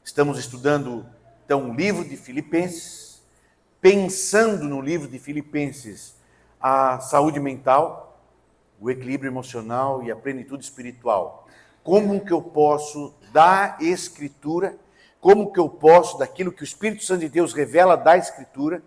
Estamos estudando, então, o livro de Filipenses, pensando no livro de Filipenses a saúde mental, o equilíbrio emocional e a plenitude espiritual. Como que eu posso, da Escritura, como que eu posso, daquilo que o Espírito Santo de Deus revela da Escritura,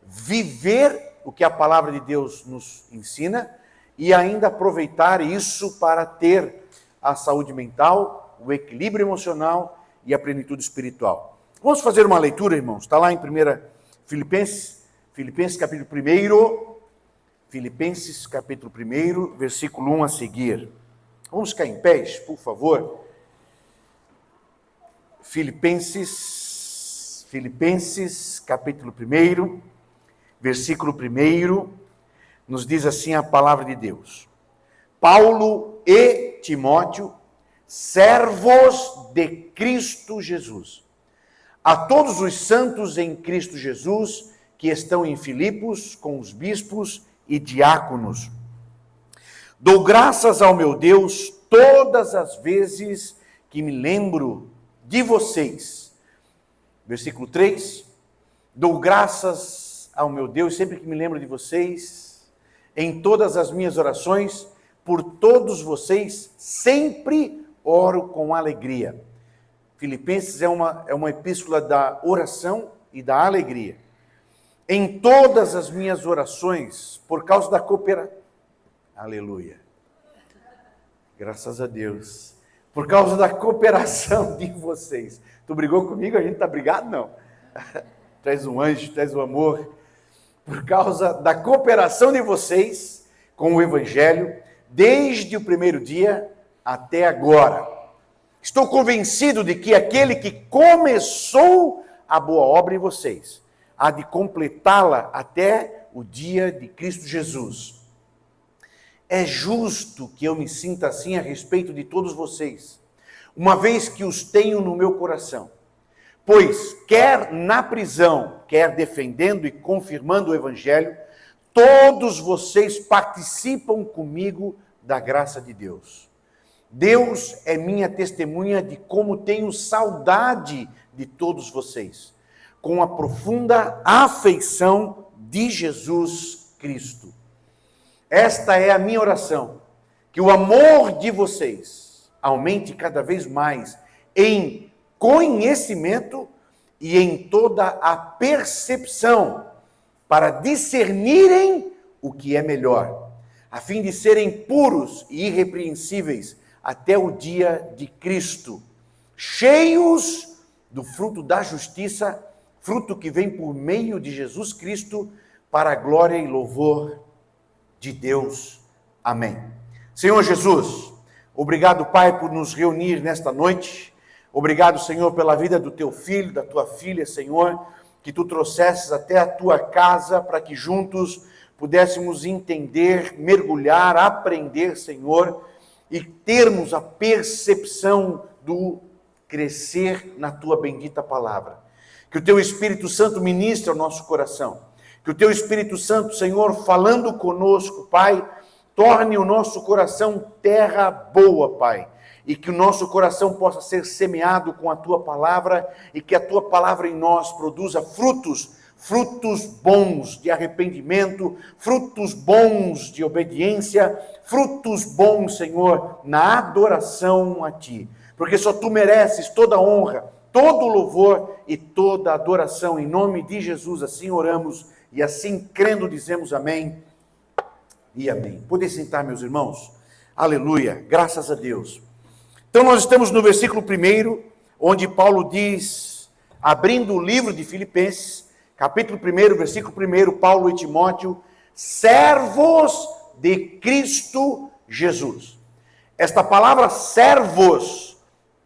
viver o que a palavra de Deus nos ensina e ainda aproveitar isso para ter a saúde mental, o equilíbrio emocional e a plenitude espiritual. Vamos fazer uma leitura, irmãos. Está lá em 1 Filipenses capítulo 1, Filipenses capítulo 1, versículo 1 a seguir. Vamos ficar em pés, por favor. Filipenses capítulo 1, versículo 1, nos diz assim a palavra de Deus. Paulo e Timóteo, servos de Cristo Jesus, a todos os santos em Cristo Jesus, que estão em Filipos, com os bispos e diáconos. Dou graças ao meu Deus todas as vezes que me lembro de vocês. Versículo 3. Dou graças ao meu Deus sempre que me lembro de vocês, em todas as minhas orações, por todos vocês, sempre oro com alegria. Filipenses é uma epístola da oração e da alegria. Em todas as minhas orações, por causa da cooperação. Aleluia. Graças a Deus. Por causa da cooperação de vocês. Tu brigou comigo? A gente está brigado? Não. Traz um anjo, traz um amor. Por causa da cooperação de vocês com o Evangelho, desde o primeiro dia até agora. Estou convencido de que aquele que começou a boa obra em vocês, há de completá-la até o dia de Cristo Jesus. É justo que eu me sinta assim a respeito de todos vocês, uma vez que os tenho no meu coração. Pois, quer na prisão, quer defendendo e confirmando o Evangelho, todos vocês participam comigo da graça de Deus. Deus é minha testemunha de como tenho saudade de todos vocês, com a profunda afeição de Jesus Cristo. Esta é a minha oração, que o amor de vocês aumente cada vez mais em conhecimento e em toda a percepção, para discernirem o que é melhor, a fim de serem puros e irrepreensíveis até o dia de Cristo, cheios do fruto da justiça, fruto que vem por meio de Jesus Cristo, para a glória e louvor de Deus. Amém. Senhor Jesus, obrigado, Pai, por nos reunir nesta noite. Obrigado, Senhor, pela vida do teu filho, da tua filha, Senhor, que tu trouxesses até a tua casa para que juntos pudéssemos entender, mergulhar, aprender, Senhor, e termos a percepção do crescer na tua bendita palavra. Que o teu Espírito Santo ministre ao nosso coração. Que o teu Espírito Santo, Senhor, falando conosco, Pai, torne o nosso coração terra boa, Pai. E que o nosso coração possa ser semeado com a tua palavra e que a tua palavra em nós produza frutos bons de arrependimento, frutos bons de obediência, frutos bons, Senhor, na adoração a Ti. Porque só Tu mereces toda a honra, todo o louvor e toda a adoração. Em nome de Jesus, assim oramos e assim crendo dizemos amém e amém. Podem sentar, meus irmãos. Aleluia, graças a Deus. Então nós estamos no versículo 1, onde Paulo diz, abrindo o livro de Filipenses, capítulo 1, versículo 1, Paulo e Timóteo, servos de Cristo Jesus. Esta palavra servos,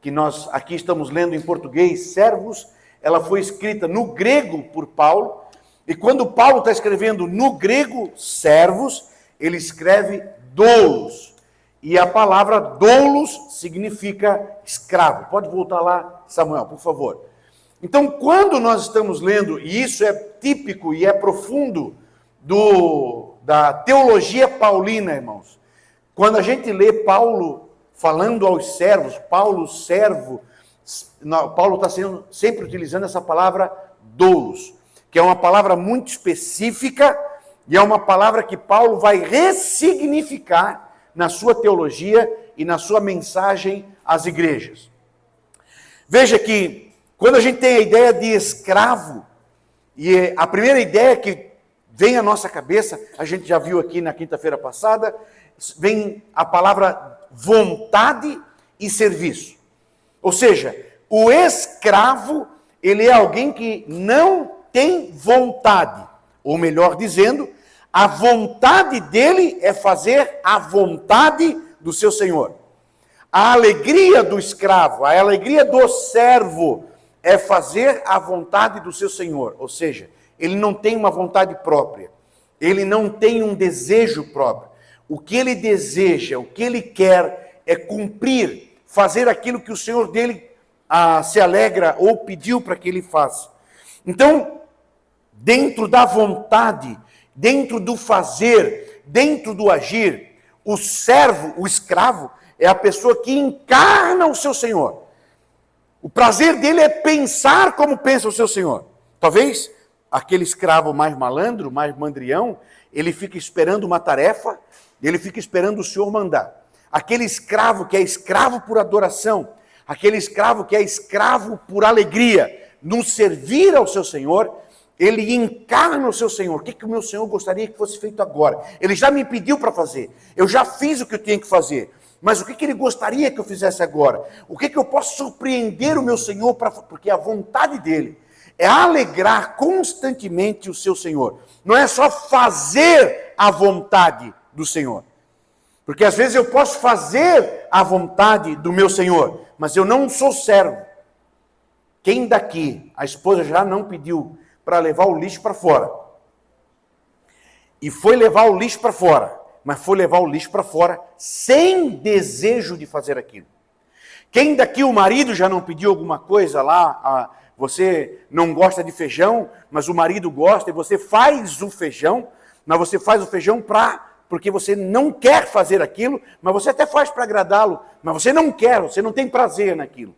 que nós aqui estamos lendo em português, servos, ela foi escrita no grego por Paulo, e quando Paulo está escrevendo no grego servos, ele escreve doulos. E a palavra doulos significa escravo. Pode voltar lá, Samuel, por favor. Então, quando nós estamos lendo, e isso é típico e é profundo da teologia paulina, irmãos. Quando a gente lê Paulo falando aos servos, Paulo servo, Paulo está sempre utilizando essa palavra doulos, que é uma palavra muito específica e é uma palavra que Paulo vai ressignificar na sua teologia e na sua mensagem às igrejas. Veja que quando a gente tem a ideia de escravo, e a primeira ideia que vem à nossa cabeça, a gente já viu aqui na quinta-feira passada, vem a palavra vontade e serviço. Ou seja, o escravo, ele é alguém que não tem vontade, ou melhor dizendo, a vontade dele é fazer a vontade do seu senhor. A alegria do escravo, a alegria do servo é fazer a vontade do seu senhor, ou seja, ele não tem uma vontade própria, ele não tem um desejo próprio. O que ele deseja, o que ele quer é cumprir, fazer aquilo que o senhor dele se alegra ou pediu para que ele faça. Então, dentro da vontade, dentro do fazer, dentro do agir, o servo, o escravo, é a pessoa que encarna o seu senhor. O prazer dele é pensar como pensa o seu senhor. Talvez aquele escravo mais malandro, mais mandrião, ele fica esperando uma tarefa, ele fica esperando o senhor mandar. Aquele escravo que é escravo por adoração, aquele escravo que é escravo por alegria, no servir ao seu senhor, ele encarna o seu senhor. O que o meu senhor gostaria que fosse feito agora? Ele já me pediu para fazer, eu já fiz o que eu tinha que fazer. Mas o que ele gostaria que eu fizesse agora? O que eu posso surpreender o meu Senhor, porque a vontade dele é alegrar constantemente o seu Senhor. Não é só fazer a vontade do Senhor. Porque às vezes eu posso fazer a vontade do meu Senhor, mas eu não sou servo. Quem daqui, a esposa já não pediu para levar o lixo para fora? E foi levar o lixo para fora. Mas foi levar o lixo para fora sem desejo de fazer aquilo. Quem daqui o marido já não pediu alguma coisa lá, você não gosta de feijão, mas o marido gosta e você faz o feijão, mas você faz o feijão porque você não quer fazer aquilo, mas você até faz para agradá-lo, mas você não quer, você não tem prazer naquilo.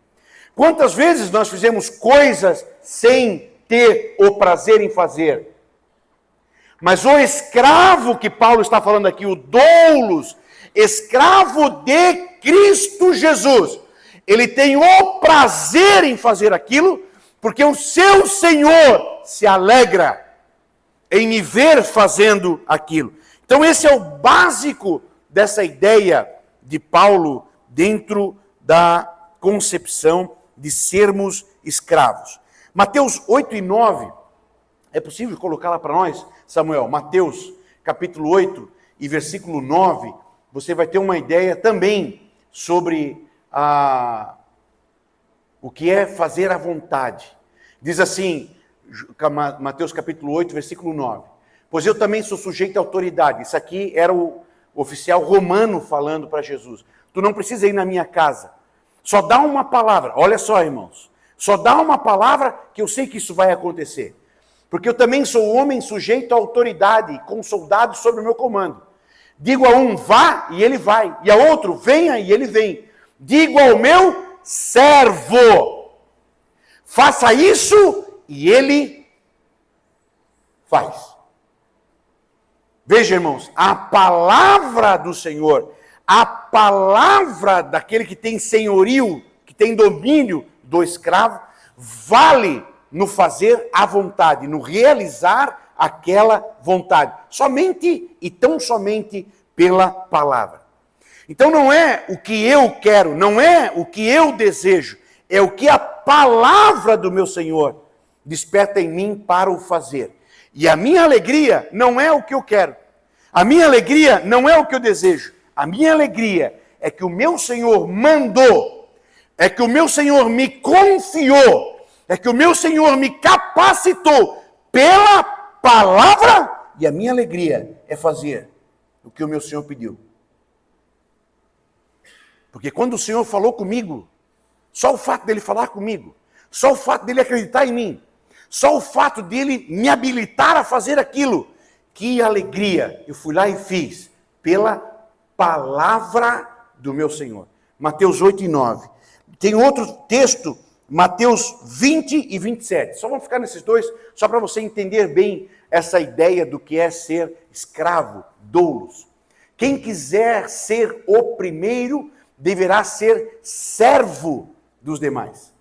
Quantas vezes nós fizemos coisas sem ter o prazer em fazer? Mas o escravo que Paulo está falando aqui, o doulos, escravo de Cristo Jesus, ele tem o prazer em fazer aquilo, porque o seu Senhor se alegra em me ver fazendo aquilo. Então esse é o básico dessa ideia de Paulo dentro da concepção de sermos escravos. Mateus 8 e 9, é possível colocar lá para nós, Samuel? Mateus capítulo 8 e versículo 9, você vai ter uma ideia também sobre o que é fazer a vontade. Diz assim, Mateus capítulo 8, versículo 9. Pois eu também sou sujeito à autoridade. Isso aqui era o oficial romano falando para Jesus. Tu não precisa ir na minha casa. Só dá uma palavra. Olha só, irmãos. Só dá uma palavra que eu sei que isso vai acontecer. Porque eu também sou homem sujeito à autoridade, com soldados sob o meu comando. Digo a um, vá, e ele vai. E a outro, venha, e ele vem. Digo ao meu servo, faça isso, e ele faz. Veja, irmãos, a palavra do Senhor, a palavra daquele que tem senhorio, que tem domínio do escravo, vale no fazer a vontade, no realizar aquela vontade. Somente e tão somente pela palavra. Então não é o que eu quero, não é o que eu desejo, é o que a palavra do meu Senhor desperta em mim para o fazer. E a minha alegria não é o que eu quero. A minha alegria não é o que eu desejo. A minha alegria é que o meu Senhor mandou, é que o meu Senhor me confiou, é que o meu Senhor me capacitou pela palavra, e a minha alegria é fazer o que o meu Senhor pediu. Porque quando o Senhor falou comigo, só o fato dele falar comigo, só o fato dele acreditar em mim, só o fato dele me habilitar a fazer aquilo, que alegria, eu fui lá e fiz, pela palavra do meu Senhor. Mateus 8 e 9. Tem outro texto Mateus 20 e 27. Só vamos ficar nesses dois, só para você entender bem essa ideia do que é ser escravo, doulos. Quem quiser ser o primeiro, deverá ser servo dos demais.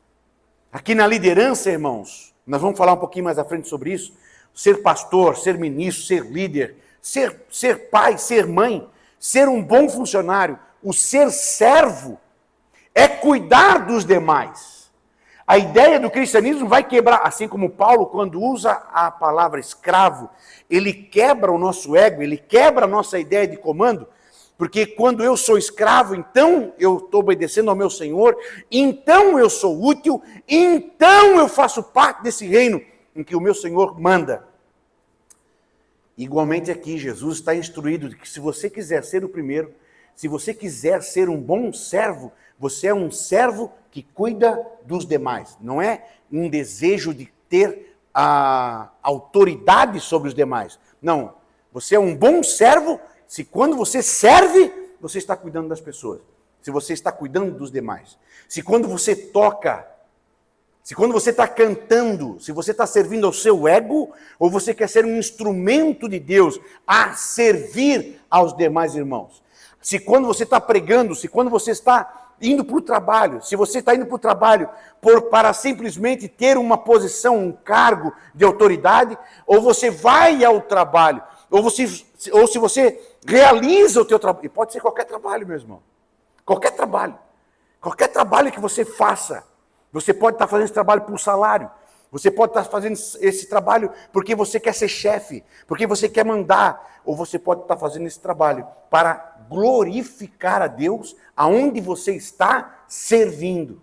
Aqui na liderança, irmãos, nós vamos falar um pouquinho mais à frente sobre isso. Ser pastor, ser ministro, ser líder, ser pai, ser mãe, ser um bom funcionário, o ser servo é cuidar dos demais. A ideia do cristianismo vai quebrar, assim como Paulo, quando usa a palavra escravo, ele quebra o nosso ego, ele quebra a nossa ideia de comando, porque quando eu sou escravo, então eu estou obedecendo ao meu Senhor, então eu sou útil, então eu faço parte desse reino em que o meu Senhor manda. Igualmente aqui, Jesus está instruído de que se você quiser ser o primeiro, se você quiser ser um bom servo, você é um servo que cuida dos demais. Não é um desejo de ter a autoridade sobre os demais. Não, você é um bom servo se quando você serve, você está cuidando das pessoas. Se você está cuidando dos demais. Se quando você toca, se quando você está cantando, se você está servindo ao seu ego, ou você quer ser um instrumento de Deus a servir aos demais irmãos. Se quando você está pregando, se quando você está indo para o trabalho, se você está indo para o trabalho para simplesmente ter uma posição, um cargo de autoridade, ou você vai ao trabalho, ou se você realiza o teu trabalho, e pode ser qualquer trabalho, meu irmão, qualquer trabalho que você faça, você pode estar fazendo esse trabalho por salário, você pode estar fazendo esse trabalho porque você quer ser chefe, porque você quer mandar, ou você pode estar fazendo esse trabalho para glorificar a Deus aonde você está servindo.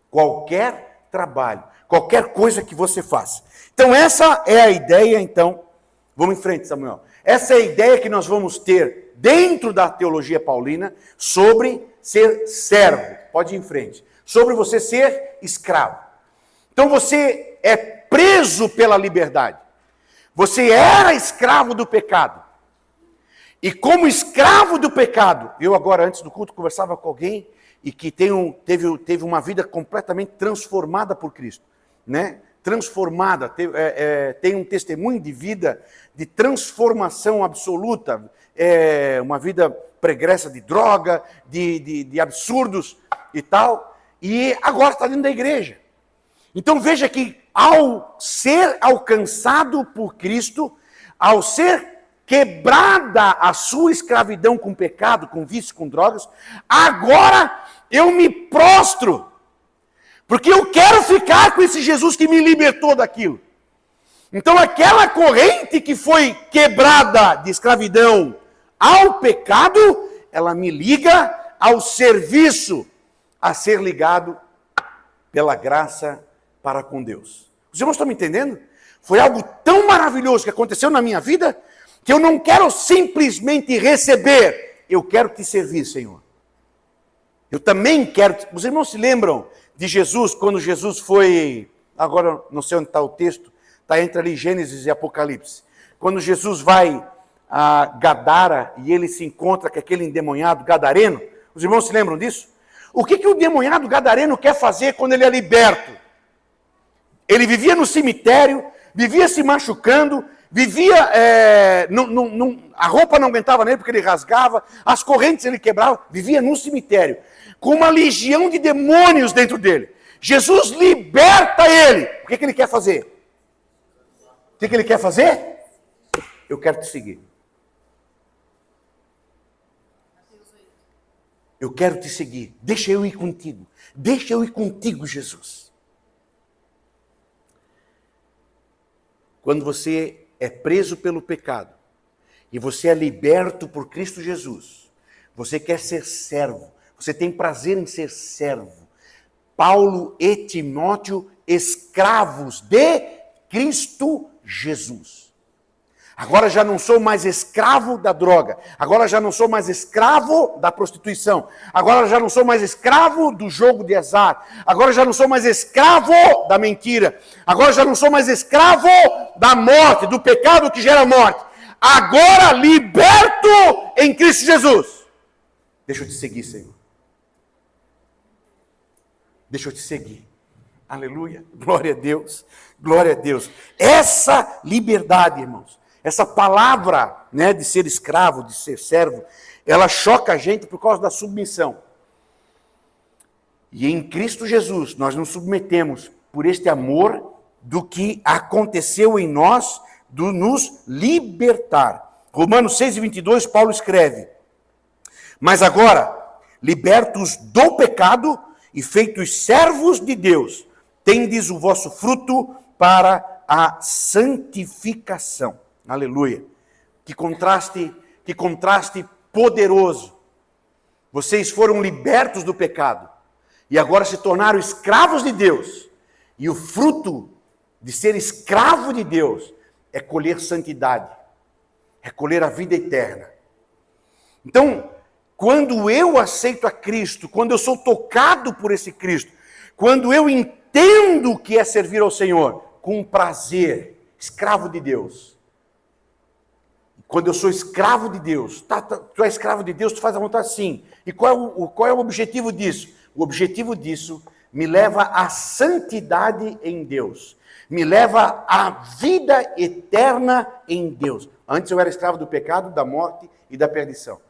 Qualquer trabalho, qualquer coisa que você faça. Então essa é a ideia, então, vamos em frente, Samuel. Essa é a ideia que nós vamos ter dentro da teologia paulina sobre ser servo. Pode ir em frente. Sobre você ser escravo. Então você é preso pela liberdade. Você era escravo do pecado. E como escravo do pecado, eu agora, antes do culto, conversava com alguém e que teve uma vida completamente transformada por Cristo. Né? Transformada, tem um testemunho de vida, de transformação absoluta, uma vida pregressa de droga, de absurdos e tal, e agora está dentro da igreja. Então veja que ao ser alcançado por Cristo, ao ser quebrada a sua escravidão com pecado, com vício, com drogas, agora eu me prostro. Porque eu quero ficar com esse Jesus que me libertou daquilo. Então aquela corrente que foi quebrada de escravidão ao pecado, ela me liga ao serviço a ser ligado pela graça para com Deus. Os irmãos estão me entendendo? Foi algo tão maravilhoso que aconteceu na minha vida, que eu não quero simplesmente receber, eu quero te servir, Senhor. Eu também quero... Os irmãos se lembram de Jesus, quando Jesus foi... Agora, não sei onde está o texto, está entre ali Gênesis e Apocalipse. Quando Jesus vai a Gadara e ele se encontra com aquele endemoniado gadareno, os irmãos se lembram disso? O que o endemoniado gadareno quer fazer quando ele é liberto? Ele vivia no cemitério, vivia se machucando, vivia... a roupa não aguentava nele porque ele rasgava, as correntes ele quebrava, vivia no cemitério, com uma legião de demônios dentro dele. Jesus liberta ele. O que ele quer fazer? O que ele quer fazer? Eu quero te seguir. Eu quero te seguir. Deixa eu ir contigo. Deixa eu ir contigo, Jesus. Quando você é preso pelo pecado e você é liberto por Cristo Jesus, você quer ser servo, você tem prazer em ser servo. Paulo e Timóteo, escravos de Cristo Jesus. Agora já não sou mais escravo da droga. Agora já não sou mais escravo da prostituição. Agora já não sou mais escravo do jogo de azar. Agora já não sou mais escravo da mentira. Agora já não sou mais escravo da morte, do pecado que gera morte. Agora liberto em Cristo Jesus. Deixa eu te seguir, Senhor. Deixa eu te seguir. Aleluia, glória a Deus, glória a Deus. Essa liberdade, irmãos, essa palavra, né, de ser escravo, de ser servo, ela choca a gente por causa da submissão. E em Cristo Jesus, nós nos submetemos por este amor do que aconteceu em nós, do nos libertar. Romanos 6:22, Paulo escreve: mas agora, libertos do pecado e feitos servos de Deus, tendes o vosso fruto para a santificação. Aleluia. Que contraste poderoso. Vocês foram libertos do pecado e agora se tornaram escravos de Deus. E o fruto de ser escravo de Deus é colher santidade, é colher a vida eterna. Então, quando eu aceito a Cristo, quando eu sou tocado por esse Cristo, quando eu entendo o que é servir ao Senhor, com prazer, escravo de Deus. Quando eu sou escravo de Deus, tu é escravo de Deus, tu faz a vontade sim. E qual é o objetivo disso? O objetivo disso me leva à santidade em Deus. Me leva à vida eterna em Deus. Antes eu era escravo do pecado, da morte e da perdição.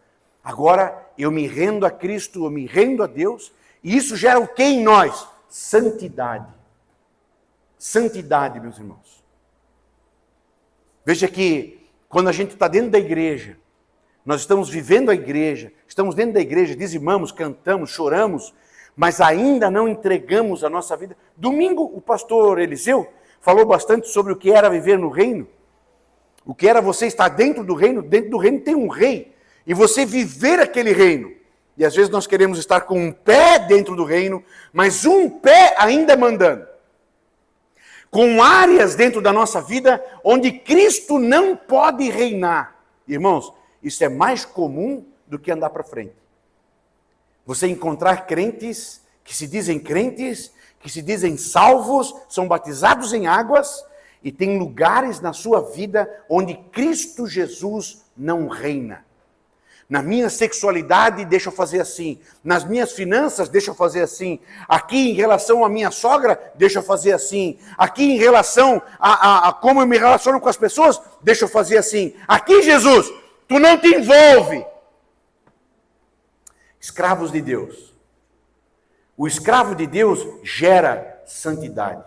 Agora eu me rendo a Cristo, eu me rendo a Deus, e isso gera o que em nós? Santidade. Santidade, meus irmãos. Veja que quando a gente está dentro da igreja, nós estamos vivendo a igreja, estamos dentro da igreja, dizimamos, cantamos, choramos, mas ainda não entregamos a nossa vida. Domingo, o pastor Eliseu falou bastante sobre o que era viver no reino, o que era você estar dentro do reino tem um rei, e você viver aquele reino. E às vezes nós queremos estar com um pé dentro do reino, mas um pé ainda mandando. Com áreas dentro da nossa vida onde Cristo não pode reinar. Irmãos, isso é mais comum do que andar para frente. Você encontrar crentes, que se dizem salvos, são batizados em águas, e tem lugares na sua vida onde Cristo Jesus não reina. Na minha sexualidade, deixa eu fazer assim. Nas minhas finanças, deixa eu fazer assim. Aqui, em relação à minha sogra, deixa eu fazer assim. Aqui, em relação a como eu me relaciono com as pessoas, deixa eu fazer assim. Aqui, Jesus, tu não te envolve. Escravos de Deus. O escravo de Deus gera santidade.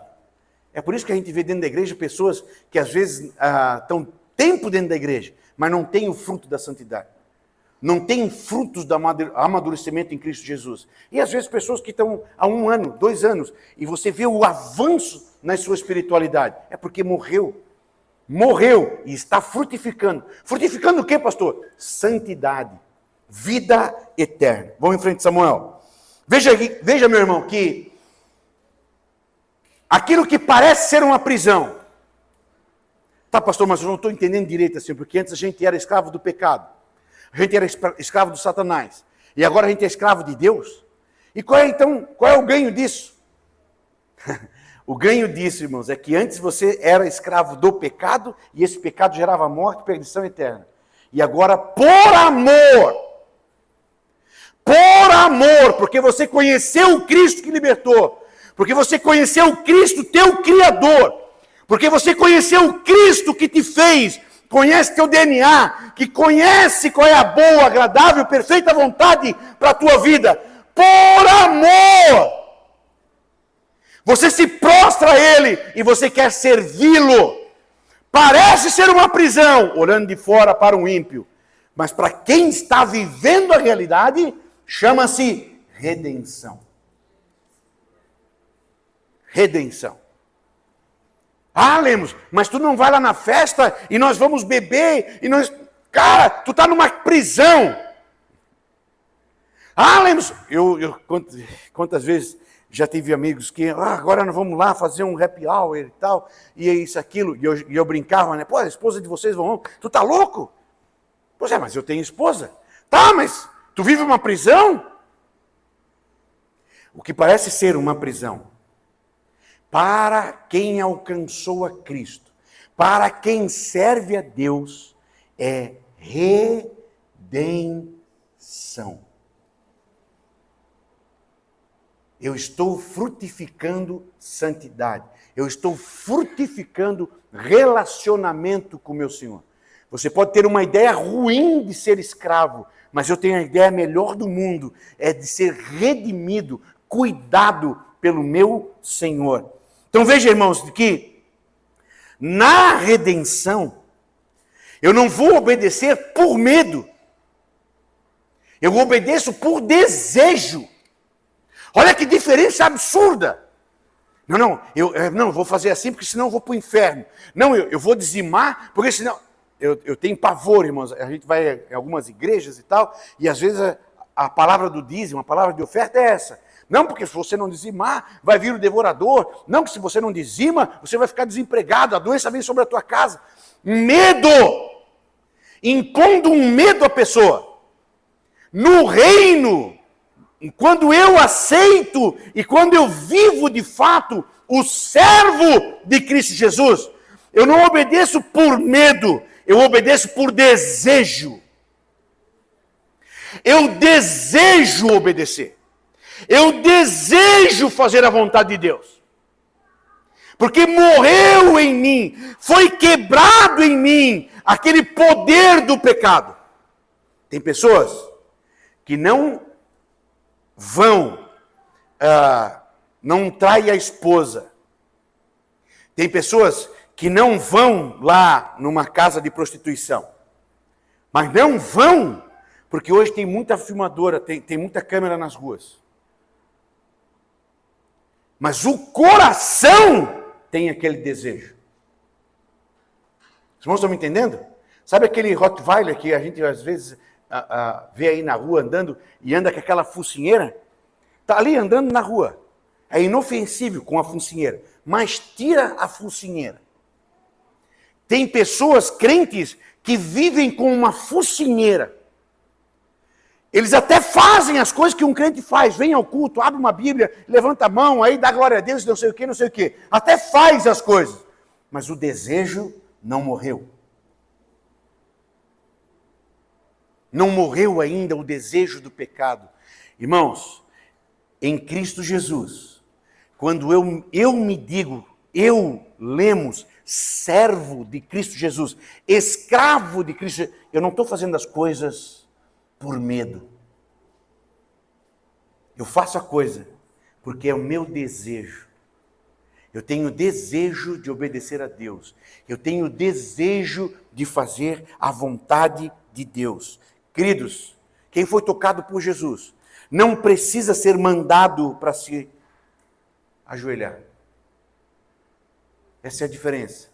É por isso que a gente vê dentro da igreja pessoas que às vezes estão tempo dentro da igreja, mas não têm o fruto da santidade. Não têm frutos do amadurecimento em Cristo Jesus. E às vezes pessoas que estão há 1 ano, 2 anos, e você vê o avanço na sua espiritualidade. É porque morreu e está frutificando. Frutificando o quê, pastor? Santidade, vida eterna. Vamos em frente, Samuel. Veja, meu irmão, que aquilo que parece ser uma prisão. Tá, pastor, mas eu não estou entendendo direito assim, porque antes a gente era escravo do pecado. A gente era escravo do Satanás. E agora a gente é escravo de Deus. E qual é o ganho disso? O ganho disso, irmãos, é que antes você era escravo do pecado, e esse pecado gerava morte e perdição eterna. E agora, por amor, porque você conheceu o Cristo que libertou, porque você conheceu o Cristo, teu Criador, porque você conheceu o Cristo que te fez, conhece teu DNA, que conhece qual é a boa, agradável, perfeita vontade para a tua vida. Por amor! Você se prostra a Ele e você quer servi-lo. Parece ser uma prisão, olhando de fora para um ímpio. Mas para quem está vivendo a realidade, chama-se redenção. Redenção. Ah, Lemos, mas tu não vai lá na festa e nós vamos beber e nós... Cara, tu está numa prisão. Ah, Lemos, quantas vezes já tive amigos que, agora nós vamos lá fazer um happy hour e tal, e é isso, aquilo, e eu brincava, né? Pô, a esposa de vocês vão, tu tá louco? Pois é, mas eu tenho esposa. Tá, mas tu vive uma prisão? O que parece ser uma prisão, para quem alcançou a Cristo, para quem serve a Deus, é redenção. eu estou frutificando santidade. Eu estou frutificando relacionamento com o meu Senhor. Você pode ter uma ideia ruim de ser escravo, mas eu tenho a ideia melhor do mundo, é de ser redimido, cuidado pelo meu Senhor. Então veja, irmãos, que na redenção, eu não vou obedecer por medo. Eu obedeço por desejo. Olha que diferença absurda. Eu vou fazer assim porque senão eu vou para o inferno. Não, eu vou dizimar porque senão... Eu tenho pavor, irmãos. A gente vai em algumas igrejas e tal, e às vezes a palavra do dízimo, a palavra de oferta é essa. Não, porque se você não dizimar, vai vir o devorador. Não, que se você não dizima, você vai ficar desempregado, a doença vem sobre a tua casa. Medo! Impondo um medo à pessoa. No reino, quando eu aceito e quando eu vivo de fato o servo de Cristo Jesus, eu não obedeço por medo, eu obedeço por desejo. Eu desejo obedecer. Eu desejo fazer a vontade de Deus. Porque morreu em mim, foi quebrado em mim aquele poder do pecado. Tem pessoas que não vão, não traem a esposa. Tem pessoas que não vão lá numa casa de prostituição. Mas não vão, porque hoje tem muita filmadora, tem muita câmera nas ruas. Mas o coração tem aquele desejo. Os irmãos estão me entendendo? Sabe aquele Rottweiler que a gente às vezes vê aí na rua andando e anda com aquela focinheira? Está ali andando na rua. É inofensível com a focinheira, mas tira a focinheira. Tem pessoas crentes que vivem com uma focinheira. Eles até fazem as coisas que um crente faz. Vem ao culto, abre uma Bíblia, levanta a mão, aí dá glória a Deus, não sei o quê, não sei o quê. Até faz as coisas. Mas o desejo não morreu. Não morreu ainda o desejo do pecado. Irmãos, em Cristo Jesus, quando eu me digo, Lemos, servo de Cristo Jesus, escravo de Cristo Jesus, eu não estou fazendo as coisas por medo. Eu faço a coisa porque é o meu desejo. Eu tenho desejo de obedecer a Deus. Eu tenho desejo de fazer a vontade de Deus. Queridos, quem foi tocado por Jesus não precisa ser mandado para se ajoelhar. Essa é a diferença.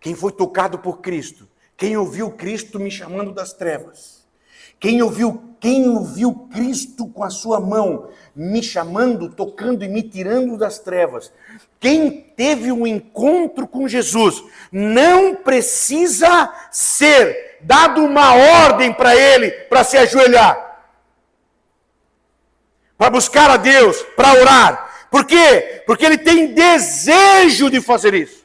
Quem foi tocado por Cristo, quem ouviu Cristo me chamando das trevas, quem ouviu Cristo com a sua mão me chamando, tocando e me tirando das trevas, quem teve um encontro com Jesus, não precisa ser dado uma ordem para ele, para se ajoelhar, para buscar a Deus, para orar. Por quê? Porque ele tem desejo de fazer isso.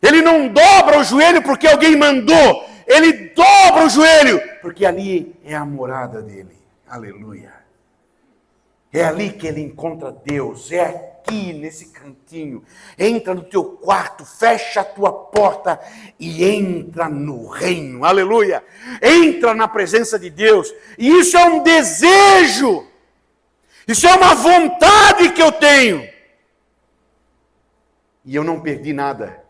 Ele não dobra o joelho porque alguém mandou. Ele dobra o joelho porque ali é a morada dele. Aleluia. É ali que ele encontra Deus. É aqui, nesse cantinho. Entra no teu quarto, fecha a tua porta e entra no reino. Aleluia. Entra na presença de Deus. E isso é um desejo. Isso é uma vontade que eu tenho. E eu não perdi nada.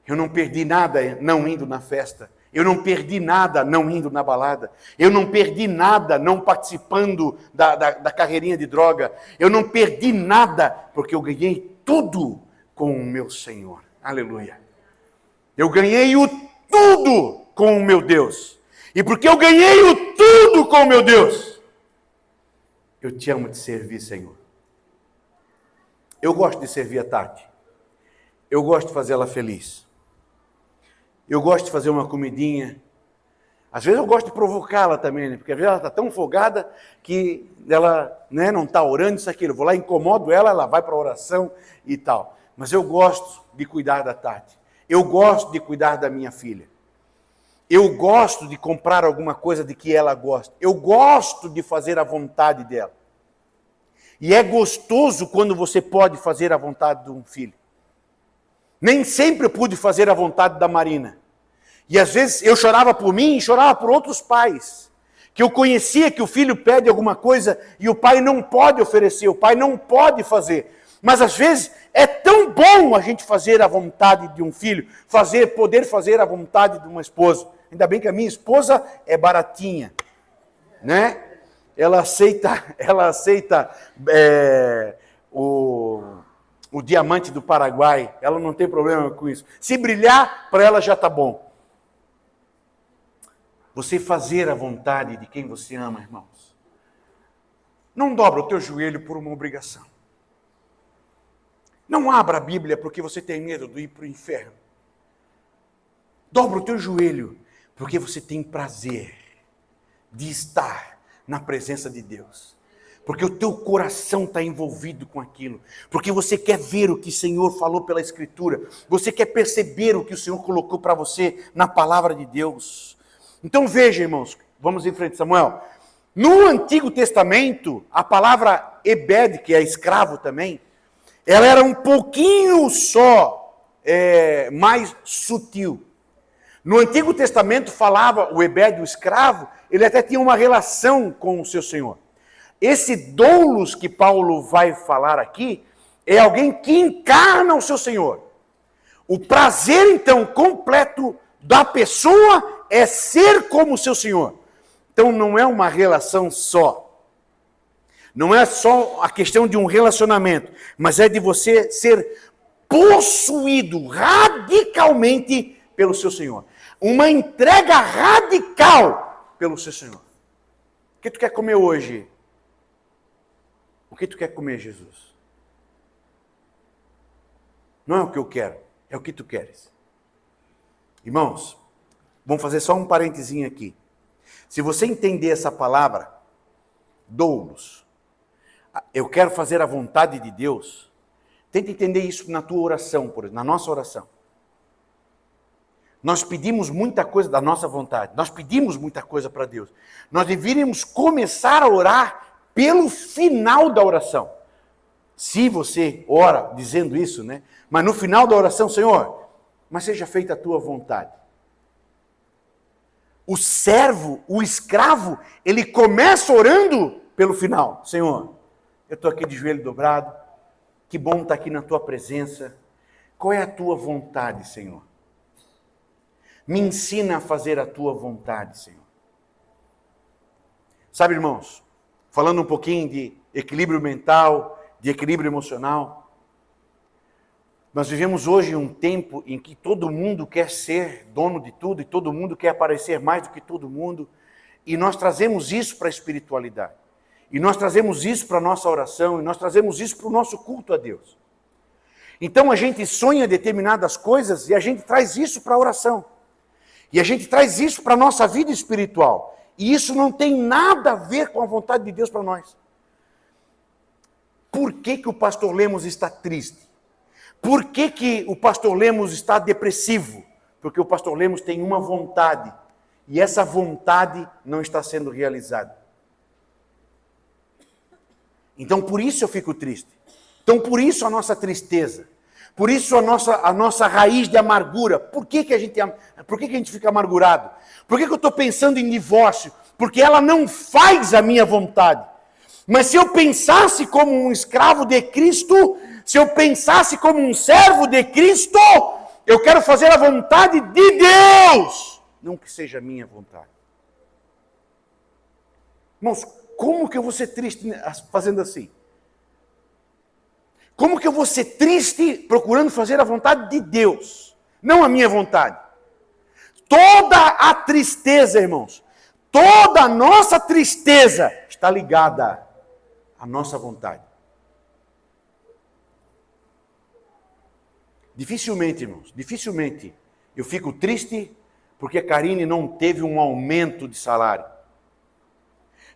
Eu não perdi nada não indo na festa. Eu não perdi nada não indo na balada. Eu não perdi nada não participando da carreirinha de droga. Eu não perdi nada porque eu ganhei tudo com o meu Senhor. Aleluia. Eu ganhei o tudo com o meu Deus. E porque eu ganhei o tudo com o meu Deus, eu te amo de servir, Senhor. Eu gosto de servir a Tati. Eu gosto de fazer ela feliz. Eu gosto de fazer uma comidinha. Às vezes eu gosto de provocá-la também, né? Porque às vezes ela está tão folgada que ela não está orando isso aqui. Eu vou lá, incomodo ela, ela vai para a oração e tal. Mas eu gosto de cuidar da Tati. Eu gosto de cuidar da minha filha. Eu gosto de comprar alguma coisa de que ela gosta. Eu gosto de fazer a vontade dela. E é gostoso quando você pode fazer a vontade de um filho. Nem sempre eu pude fazer a vontade da Marina. E às vezes eu chorava por mim e chorava por outros pais. Que eu conhecia que o filho pede alguma coisa e o pai não pode oferecer, o pai não pode fazer. Mas às vezes é tão bom a gente fazer a vontade de um filho, poder fazer a vontade de uma esposa. Ainda bem que a minha esposa é baratinha, né? Ela aceita o diamante do Paraguai, ela não tem problema com isso. Se brilhar, para ela já está bom. Você fazer a vontade de quem você ama, irmãos. Não dobra o teu joelho por uma obrigação. Não abra a Bíblia porque você tem medo de ir para o inferno. Dobra o teu joelho porque você tem prazer de estar na presença de Deus. Porque o teu coração está envolvido com aquilo. Porque você quer ver o que o Senhor falou pela Escritura. Você quer perceber o que o Senhor colocou para você na palavra de Deus. Então veja, irmãos, vamos em frente, Samuel. No Antigo Testamento, a palavra Ebed, que é escravo também, ela era um pouquinho só mais sutil. No Antigo Testamento falava, o Ebed, o escravo, ele até tinha uma relação com o seu senhor. Esse doulos que Paulo vai falar aqui, é alguém que encarna o seu senhor. O prazer, então, completo da pessoa é ser como o seu senhor. Então não é uma relação só. Não é só a questão de um relacionamento, mas é de você ser possuído radicalmente pelo seu Senhor. Uma entrega radical pelo seu Senhor. O que tu quer comer hoje? O que tu quer comer, Jesus? Não é o que eu quero, é o que tu queres. Irmãos, vamos fazer só um parentezinho aqui. Se você entender essa palavra, doulos, eu quero fazer a vontade de Deus, tenta entender isso na tua oração, por exemplo, na nossa oração. Nós pedimos muita coisa da nossa vontade, nós pedimos muita coisa para Deus. Nós deveríamos começar a orar pelo final da oração. Se você ora dizendo isso, né? Mas no final da oração, Senhor, mas seja feita a tua vontade. O servo, o escravo, ele começa orando pelo final. Senhor, eu estou aqui de joelho dobrado, que bom estar aqui na tua presença. Qual é a tua vontade, Senhor? Me ensina a fazer a tua vontade, Senhor. Sabe, irmãos, falando um pouquinho de equilíbrio mental, de equilíbrio emocional, nós vivemos hoje um tempo em que todo mundo quer ser dono de tudo e todo mundo quer aparecer mais do que todo mundo, e nós trazemos isso para a espiritualidade, e nós trazemos isso para a nossa oração, e nós trazemos isso para o nosso culto a Deus. Então a gente sonha determinadas coisas e a gente traz isso para a oração. E a gente traz isso para a nossa vida espiritual. E isso não tem nada a ver com a vontade de Deus para nós. Por que o pastor Lemos está triste? Por que o pastor Lemos está depressivo? Porque o pastor Lemos tem uma vontade. E essa vontade não está sendo realizada. Então por isso eu fico triste. Então por isso a nossa tristeza. Por isso a nossa raiz de amargura. Por que a gente fica amargurado? Por que eu estou pensando em divórcio? Porque ela não faz a minha vontade. Mas se eu pensasse como um escravo de Cristo, se eu pensasse como um servo de Cristo, eu quero fazer a vontade de Deus, não que seja a minha vontade. Irmãos, como que eu vou ser triste fazendo assim? Como que eu vou ser triste procurando fazer a vontade de Deus, não a minha vontade? Toda a tristeza, irmãos, toda a nossa tristeza está ligada à nossa vontade. Dificilmente, irmãos, dificilmente eu fico triste porque a Karine não teve um aumento de salário.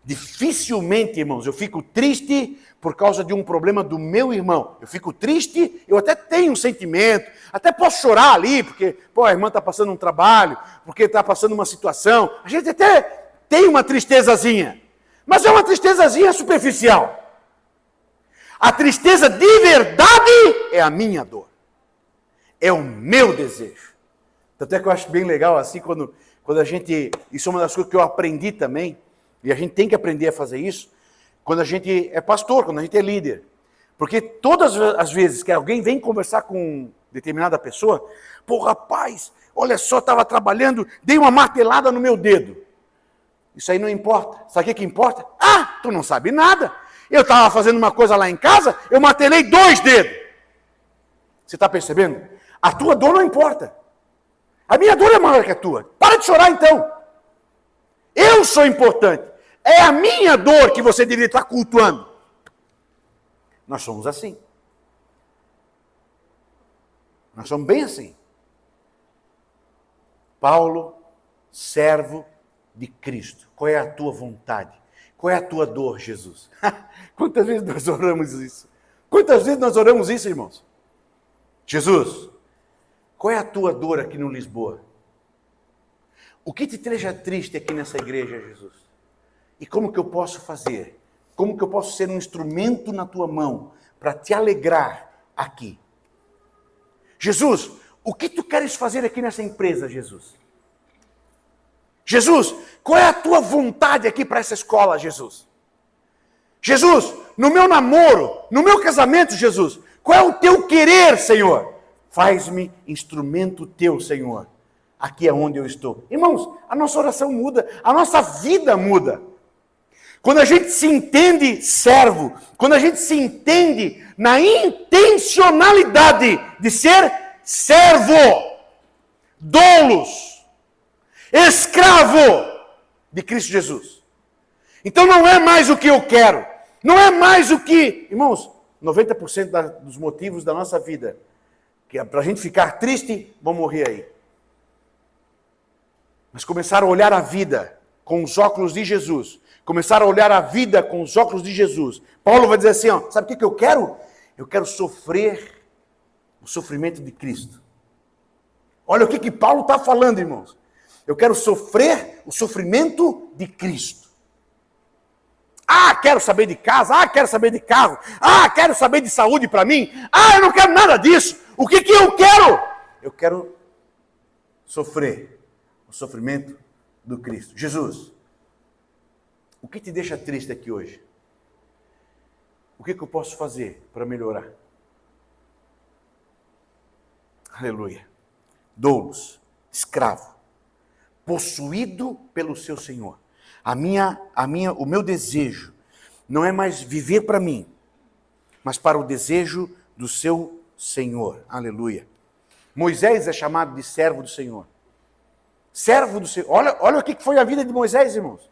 Dificilmente, irmãos, eu fico triste por causa de um problema do meu irmão. Eu fico triste, eu até tenho um sentimento, até posso chorar ali, porque, a irmã está passando um trabalho, porque está passando uma situação. A gente até tem uma tristezazinha, mas é uma tristezazinha superficial. A tristeza de verdade é a minha dor. É o meu desejo. Tanto é que eu acho bem legal assim, quando a gente... Isso é uma das coisas que eu aprendi também, e a gente tem que aprender a fazer isso, quando a gente é pastor, quando a gente é líder. Porque todas as vezes que alguém vem conversar com determinada pessoa, rapaz, olha só, estava trabalhando, dei uma martelada no meu dedo. Isso aí não importa. Sabe o que importa? Tu não sabe nada. Eu estava fazendo uma coisa lá em casa, eu martelei 2 dedos. Você está percebendo? A tua dor não importa. A minha dor é maior que a tua. Para de chorar então. Eu sou importante. É a minha dor que você deveria estar cultuando. Nós somos assim. Nós somos bem assim. Paulo, servo de Cristo. Qual é a tua vontade? Qual é a tua dor, Jesus? Quantas vezes nós oramos isso? Quantas vezes nós oramos isso, irmãos? Jesus, qual é a tua dor aqui no Lisboa? O que te deixa triste aqui nessa igreja, Jesus? E como que eu posso fazer? Como que eu posso ser um instrumento na tua mão para te alegrar aqui? Jesus, o que tu queres fazer aqui nessa empresa, Jesus? Jesus, qual é a tua vontade aqui para essa escola, Jesus? Jesus, no meu namoro, no meu casamento, Jesus, qual é o teu querer, Senhor? Faz-me instrumento teu, Senhor, aqui é onde eu estou. Irmãos, a nossa oração muda, a nossa vida muda. Quando a gente se entende servo, quando a gente se entende na intencionalidade de ser servo, doulos, escravo de Cristo Jesus. Então não é mais o que eu quero, não é mais o que... Irmãos, 90% dos motivos da nossa vida, que é para a gente ficar triste, vão morrer aí. Mas começar a olhar a vida com os óculos de Jesus, começar a olhar a vida com os óculos de Jesus. Paulo vai dizer assim, sabe o que eu quero? Eu quero sofrer o sofrimento de Cristo. Olha o que Paulo está falando, irmãos. Eu quero sofrer o sofrimento de Cristo. Quero saber de casa. Quero saber de carro. Quero saber de saúde para mim. Eu não quero nada disso. O que eu quero? Eu quero sofrer o sofrimento do Cristo. Jesus, o que te deixa triste aqui hoje? O que eu posso fazer para melhorar? Aleluia. Doulos, escravo, possuído pelo seu Senhor. O meu desejo não é mais viver para mim, mas para o desejo do seu Senhor. Aleluia. Moisés é chamado de servo do Senhor. Servo do Senhor. Olha o que foi a vida de Moisés, irmãos.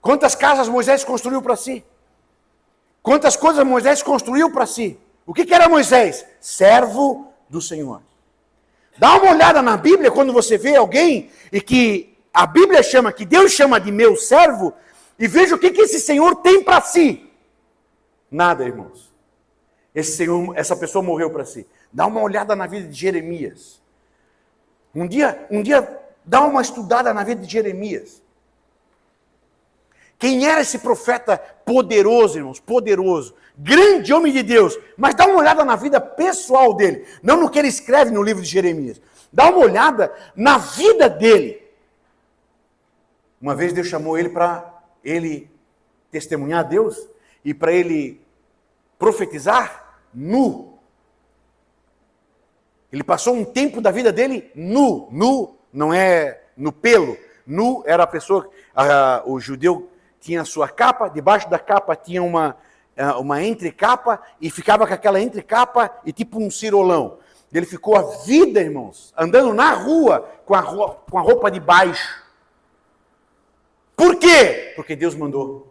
Quantas casas Moisés construiu para si? Quantas coisas Moisés construiu para si? O que era Moisés? Servo do Senhor. Dá uma olhada na Bíblia quando você vê alguém e que a Bíblia chama, que Deus chama de meu servo, e veja o que esse Senhor tem para si. Nada, irmãos. Essa pessoa morreu para si. Dá uma olhada na vida de Jeremias. Um dia, dá uma estudada na vida de Jeremias. Quem era esse profeta poderoso, irmãos? Poderoso. Grande homem de Deus. Mas dá uma olhada na vida pessoal dele. Não no que ele escreve no livro de Jeremias. Dá uma olhada na vida dele. Uma vez Deus chamou ele para ele testemunhar a Deus e para ele profetizar nu. Ele passou um tempo da vida dele nu. Nu não é no pelo. Nu era a pessoa, o judeu tinha a sua capa, debaixo da capa tinha uma entrecapa e ficava com aquela entrecapa e tipo um cirolão. Ele ficou a vida, irmãos, andando na rua com a roupa de baixo. Por quê? Porque Deus mandou.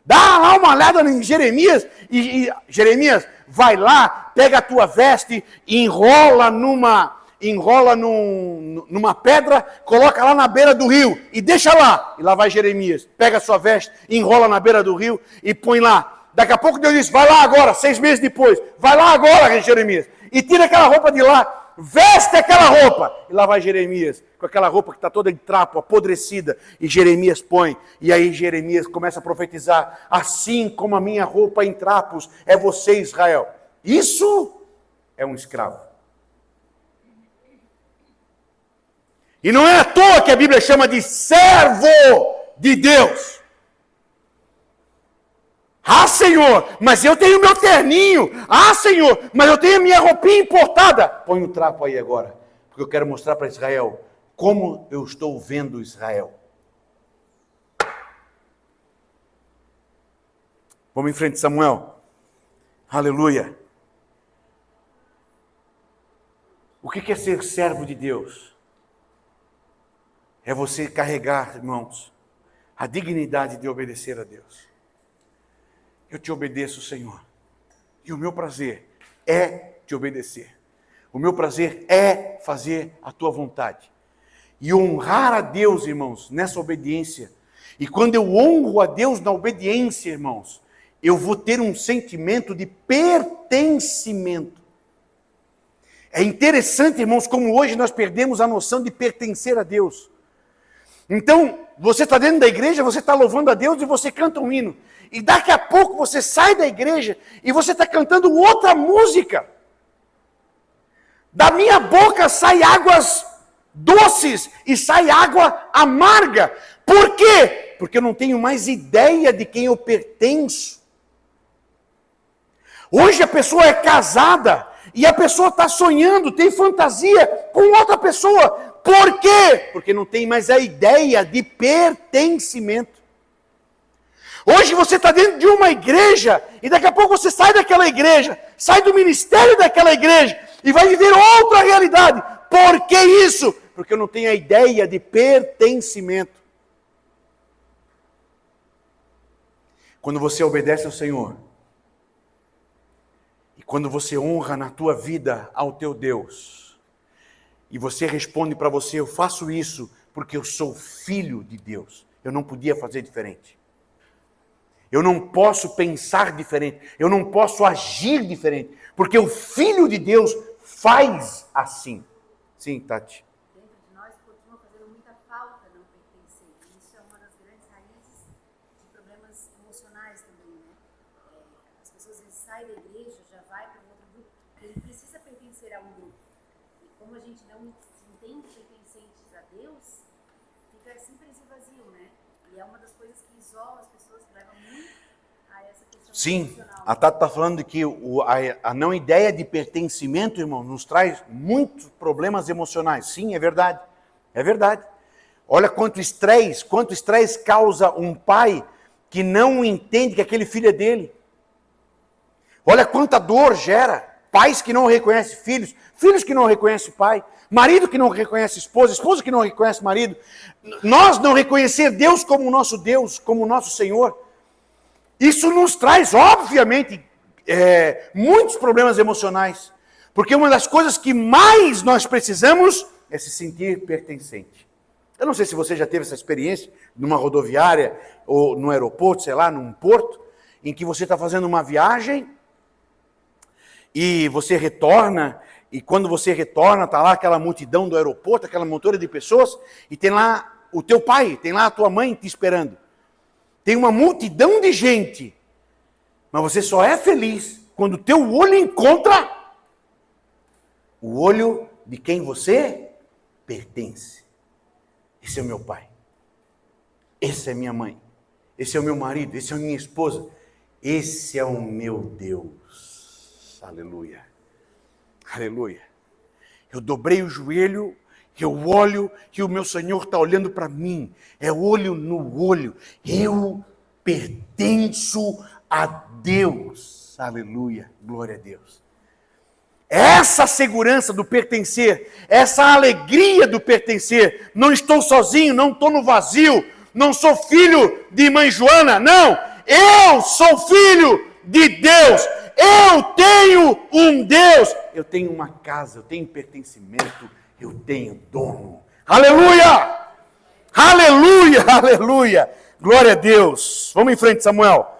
Dá lá uma olhada em Jeremias e Jeremias vai lá, pega a tua veste e enrola numa enrola numa pedra, coloca lá na beira do rio e deixa lá. E lá vai Jeremias, pega a sua veste, enrola na beira do rio e põe lá. Daqui a pouco Deus diz, vai lá agora, 6 meses depois, vai lá agora, Jeremias, e tira aquela roupa de lá, veste aquela roupa. E lá vai Jeremias, com aquela roupa que está toda em trapo, apodrecida, e Jeremias põe, e aí Jeremias começa a profetizar, assim como a minha roupa em trapos é você, Israel. Isso é um escravo. E não é à toa que a Bíblia chama de servo de Deus. Ah, Senhor, mas eu tenho meu terninho. Ah, Senhor, mas eu tenho a minha roupinha importada. Põe o trapo aí agora, porque eu quero mostrar para Israel como eu estou vendo Israel. Vamos em frente, Samuel. Aleluia. O que é ser servo de Deus? É você carregar, irmãos, a dignidade de obedecer a Deus. Eu te obedeço, Senhor. E o meu prazer é te obedecer. O meu prazer é fazer a tua vontade. E honrar a Deus, irmãos, nessa obediência. E quando eu honro a Deus na obediência, irmãos, eu vou ter um sentimento de pertencimento. É interessante, irmãos, como hoje nós perdemos a noção de pertencer a Deus. Então, você está dentro da igreja, você está louvando a Deus e você canta um hino. E daqui a pouco você sai da igreja e você está cantando outra música. Da minha boca sai águas doces e sai água amarga. Por quê? Porque eu não tenho mais ideia de quem eu pertenço. Hoje a pessoa é casada e a pessoa está sonhando, tem fantasia com outra pessoa. Por quê? Porque não tem mais a ideia de pertencimento. Hoje você está dentro de uma igreja e daqui a pouco você sai daquela igreja, sai do ministério daquela igreja e vai viver outra realidade. Por que isso? Porque eu não tenho a ideia de pertencimento. Quando você obedece ao Senhor e quando você honra na tua vida ao teu Deus e você responde para você, eu faço isso porque eu sou filho de Deus. Eu não podia fazer diferente. Eu não posso pensar diferente. Eu não posso agir diferente. Porque o Filho de Deus faz assim. Sim, Tati. Dentro de nós continua fazendo muita falta não pertencer. Isso é uma das grandes raízes de problemas emocionais também, né? As pessoas às vezes saem da igreja, já vai para um outro grupo. Ele precisa pertencer a um grupo. E como a gente não se entende pertencentes a Deus, fica sempre esse vazio, né? E é uma das coisas que isola as pessoas, que leva muito a essa questão emocional. A Tati está falando de que a não ideia de pertencimento, irmão, nos traz muitos problemas emocionais. Sim, é verdade. É verdade. Olha quanto estresse causa um pai que não entende que aquele filho é dele. Olha quanta dor gera. Pais que não reconhecem filhos, filhos que não reconhecem pai, marido que não reconhece esposa, esposa que não reconhece marido. Nós não reconhecer Deus como o nosso Deus, como o nosso Senhor. Isso nos traz, obviamente, muitos problemas emocionais. Porque uma das coisas que mais nós precisamos é se sentir pertencente. Eu não sei se você já teve essa experiência numa rodoviária ou no aeroporto, sei lá, num porto, em que você está fazendo uma viagem e você retorna, e quando você retorna, está lá aquela multidão do aeroporto, aquela montoura de pessoas, e tem lá o teu pai, tem lá a tua mãe te esperando. Tem uma multidão de gente, mas você só é feliz quando o teu olho encontra o olho de quem você pertence. Esse é o meu pai, esse é minha mãe, esse é o meu marido, esse é a minha esposa, esse é o meu Deus. Aleluia, aleluia. Eu dobrei o joelho, eu olho e o meu Senhor está olhando para mim, é olho no olho, eu pertenço a Deus, aleluia, glória a Deus. Essa segurança do pertencer, essa alegria do pertencer, não estou sozinho, não estou no vazio, não sou filho de mãe Joana, não, eu sou filho de Deus, Eu tenho um Deus, eu tenho uma casa, eu tenho pertencimento, eu tenho dono. Aleluia! Aleluia, aleluia! Glória a Deus. Vamos em frente, Samuel.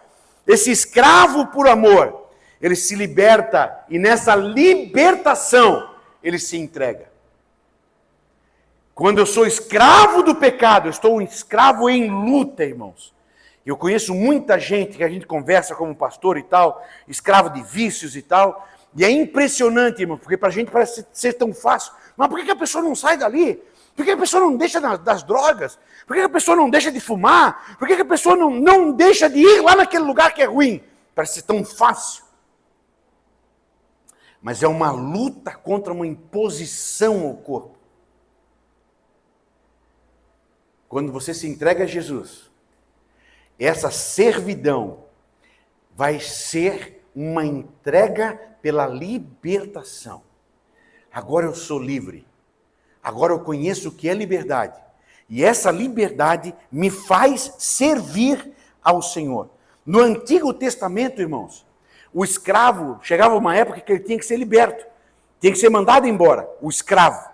Esse escravo por amor, ele se liberta e nessa libertação ele se entrega. Quando eu sou escravo do pecado, eu estou um escravo em luta, irmãos. Eu conheço muita gente que a gente conversa como pastor e tal, escravo de vícios e tal, e é impressionante, irmão, porque para a gente parece ser tão fácil. Mas por que a pessoa não sai dali? Por que a pessoa não deixa das drogas? Por que a pessoa não deixa de fumar? Por que a pessoa não deixa de ir lá naquele lugar que é ruim? Parece ser tão fácil. Mas é uma luta contra uma imposição ao corpo. Quando você se entrega a Jesus, essa servidão vai ser uma entrega pela libertação. Agora eu sou livre. Agora eu conheço o que é liberdade. E essa liberdade me faz servir ao Senhor. No Antigo Testamento, irmãos, o escravo, chegava uma época que ele tinha que ser liberto. Tinha que ser mandado embora, o escravo.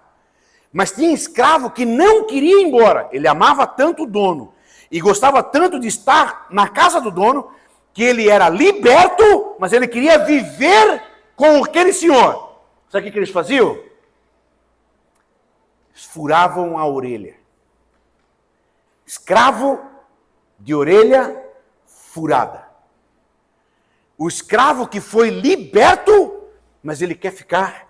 Mas tinha escravo que não queria ir embora. Ele amava tanto o dono e gostava tanto de estar na casa do dono, que ele era liberto, mas ele queria viver com aquele senhor. Sabe o que eles faziam? Eles furavam a orelha. Escravo de orelha furada. O escravo que foi liberto, mas ele quer ficar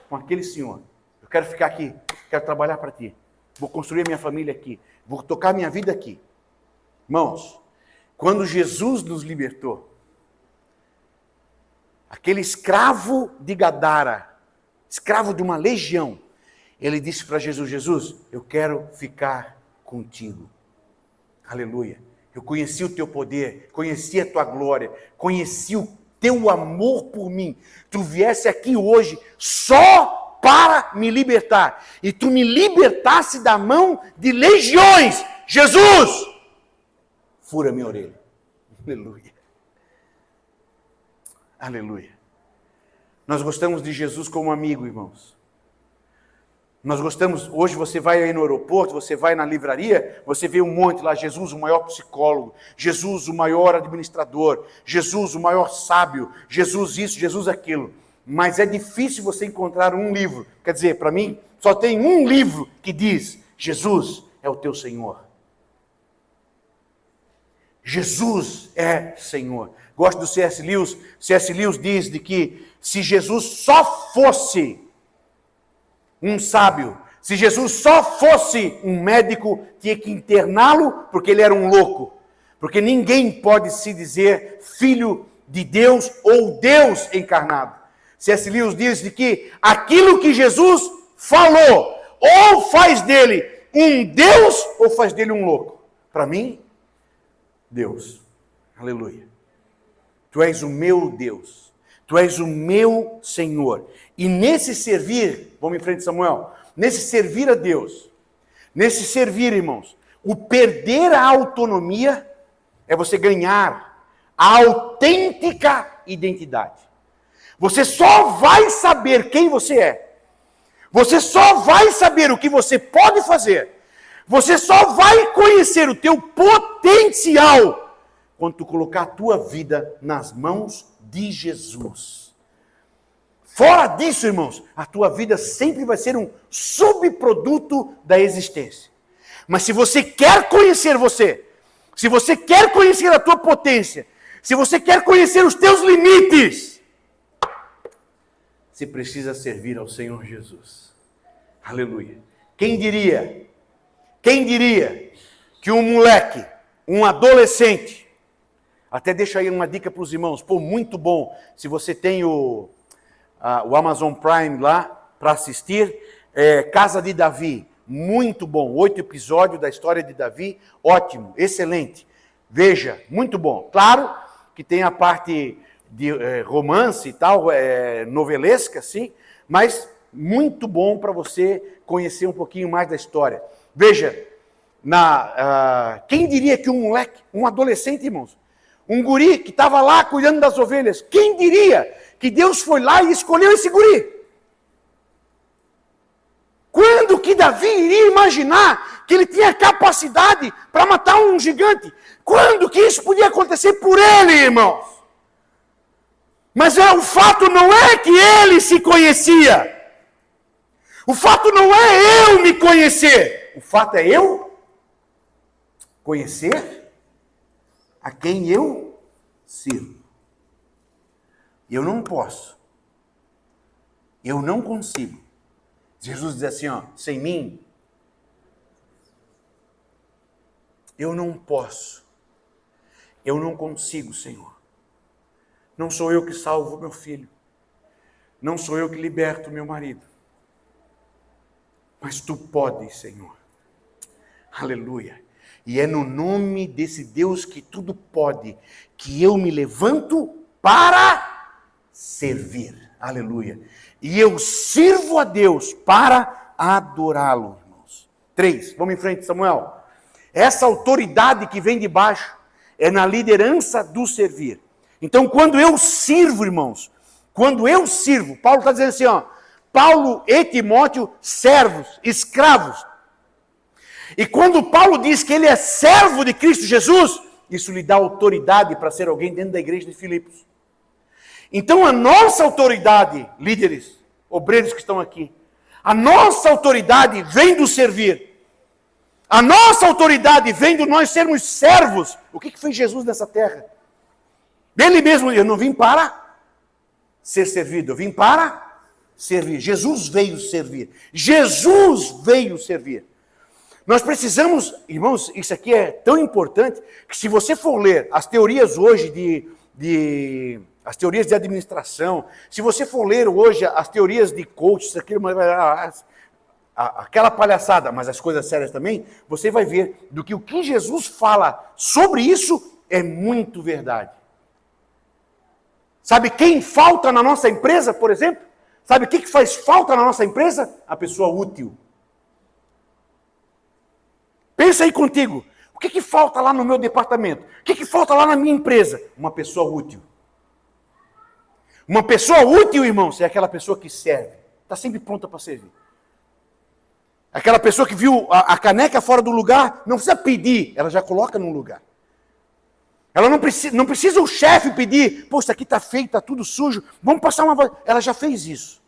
com aquele senhor. Eu quero ficar aqui, quero trabalhar para ti. Vou construir minha família aqui. Vou tocar minha vida aqui. Irmãos, quando Jesus nos libertou, aquele escravo de Gadara, escravo de uma legião, ele disse para Jesus, Jesus, eu quero ficar contigo. Aleluia. Eu conheci o teu poder, conheci a tua glória, conheci o teu amor por mim. Tu viesse aqui hoje só para me libertar. E tu me libertasse da mão de legiões. Jesus! Fura minha orelha. Aleluia. Aleluia. Nós gostamos de Jesus como amigo, irmãos. Nós gostamos, hoje você vai aí no aeroporto, você vai na livraria, você vê um monte lá, Jesus o maior psicólogo, Jesus o maior administrador, Jesus o maior sábio, Jesus isso, Jesus aquilo. Mas é difícil você encontrar um livro, quer dizer, para mim, só tem um livro que diz, Jesus é o teu Senhor. Jesus é Senhor. Gosto do C.S. Lewis. C.S. Lewis diz de que se Jesus só fosse um sábio, se Jesus só fosse um médico, tinha que interná-lo porque ele era um louco. Porque ninguém pode se dizer filho de Deus ou Deus encarnado. C.S. Lewis diz de que aquilo que Jesus falou, ou faz dele um Deus, ou faz dele um louco. Para mim, Deus. Aleluia. Tu és o meu Deus. Tu és o meu Senhor. E nesse servir, vamos em frente, Samuel, nesse servir a Deus, nesse servir, irmãos, o perder a autonomia é você ganhar a autêntica identidade. Você só vai saber quem você é. Você só vai saber o que você pode fazer. Você só vai conhecer o teu potencial quando tu colocar a tua vida nas mãos de Jesus. Fora disso, irmãos, a tua vida sempre vai ser um subproduto da existência. Mas se você quer conhecer você, se você quer conhecer a tua potência, se você quer conhecer os teus limites, você precisa servir ao Senhor Jesus. Aleluia. Quem diria que um moleque, um adolescente, até deixa aí uma dica para os irmãos, pô, muito bom, se você tem o Amazon Prime lá para assistir, Casa de Davi, muito bom, 8 episódios da história de Davi, ótimo, excelente, veja, muito bom. Claro que tem a parte de romance e tal, novelesca, sim, mas muito bom para você conhecer um pouquinho mais da história. Veja, quem diria que um moleque, um adolescente, irmãos, Um guri que estava lá cuidando das ovelhas. Quem diria que Deus foi lá e escolheu esse guri? Quando que Davi iria imaginar que ele tinha capacidade para matar um gigante? Quando que isso podia acontecer por ele, irmãos? Mas o fato não é que ele se conhecia. O fato não é eu me conhecer. O fato é eu conhecer a quem eu sirvo. Eu não posso. Eu não consigo. Jesus diz assim, sem mim, eu não posso. Eu não consigo, Senhor. Não sou eu que salvo meu filho. Não sou eu que liberto meu marido. Mas tu podes, Senhor. Aleluia. E é no nome desse Deus que tudo pode, que eu me levanto para servir. Aleluia. E eu sirvo a Deus para adorá-lo, irmãos. 3, vamos em frente, Samuel. Essa autoridade que vem de baixo é na liderança do servir. Então, quando eu sirvo, irmãos, Paulo está dizendo assim, Paulo e Timóteo, servos, escravos. E quando Paulo diz que ele é servo de Cristo Jesus, isso lhe dá autoridade para ser alguém dentro da igreja de Filipos. Então a nossa autoridade, líderes, obreiros que estão aqui, a nossa autoridade vem do servir. A nossa autoridade vem do nós sermos servos. O que fez Jesus nessa terra? Ele mesmo, eu não vim para ser servido, eu vim para servir. Jesus veio servir. Jesus veio servir. Nós precisamos, irmãos, isso aqui é tão importante, que se você for ler as teorias hoje as teorias de administração, se você for ler hoje as teorias de coach, aquela palhaçada, mas as coisas sérias também, você vai ver do que o que Jesus fala sobre isso é muito verdade. Sabe quem falta na nossa empresa, por exemplo? Sabe o que faz falta na nossa empresa? A pessoa útil. Pensa aí contigo, o que falta lá no meu departamento? O que falta lá na minha empresa? Uma pessoa útil. Uma pessoa útil, irmãos, é aquela pessoa que serve. Está sempre pronta para servir. Aquela pessoa que viu a caneca fora do lugar, não precisa pedir, ela já coloca no lugar. Ela não precisa o chefe pedir, pô, isso aqui está feio, está tudo sujo, vamos passar uma... Ela já fez isso.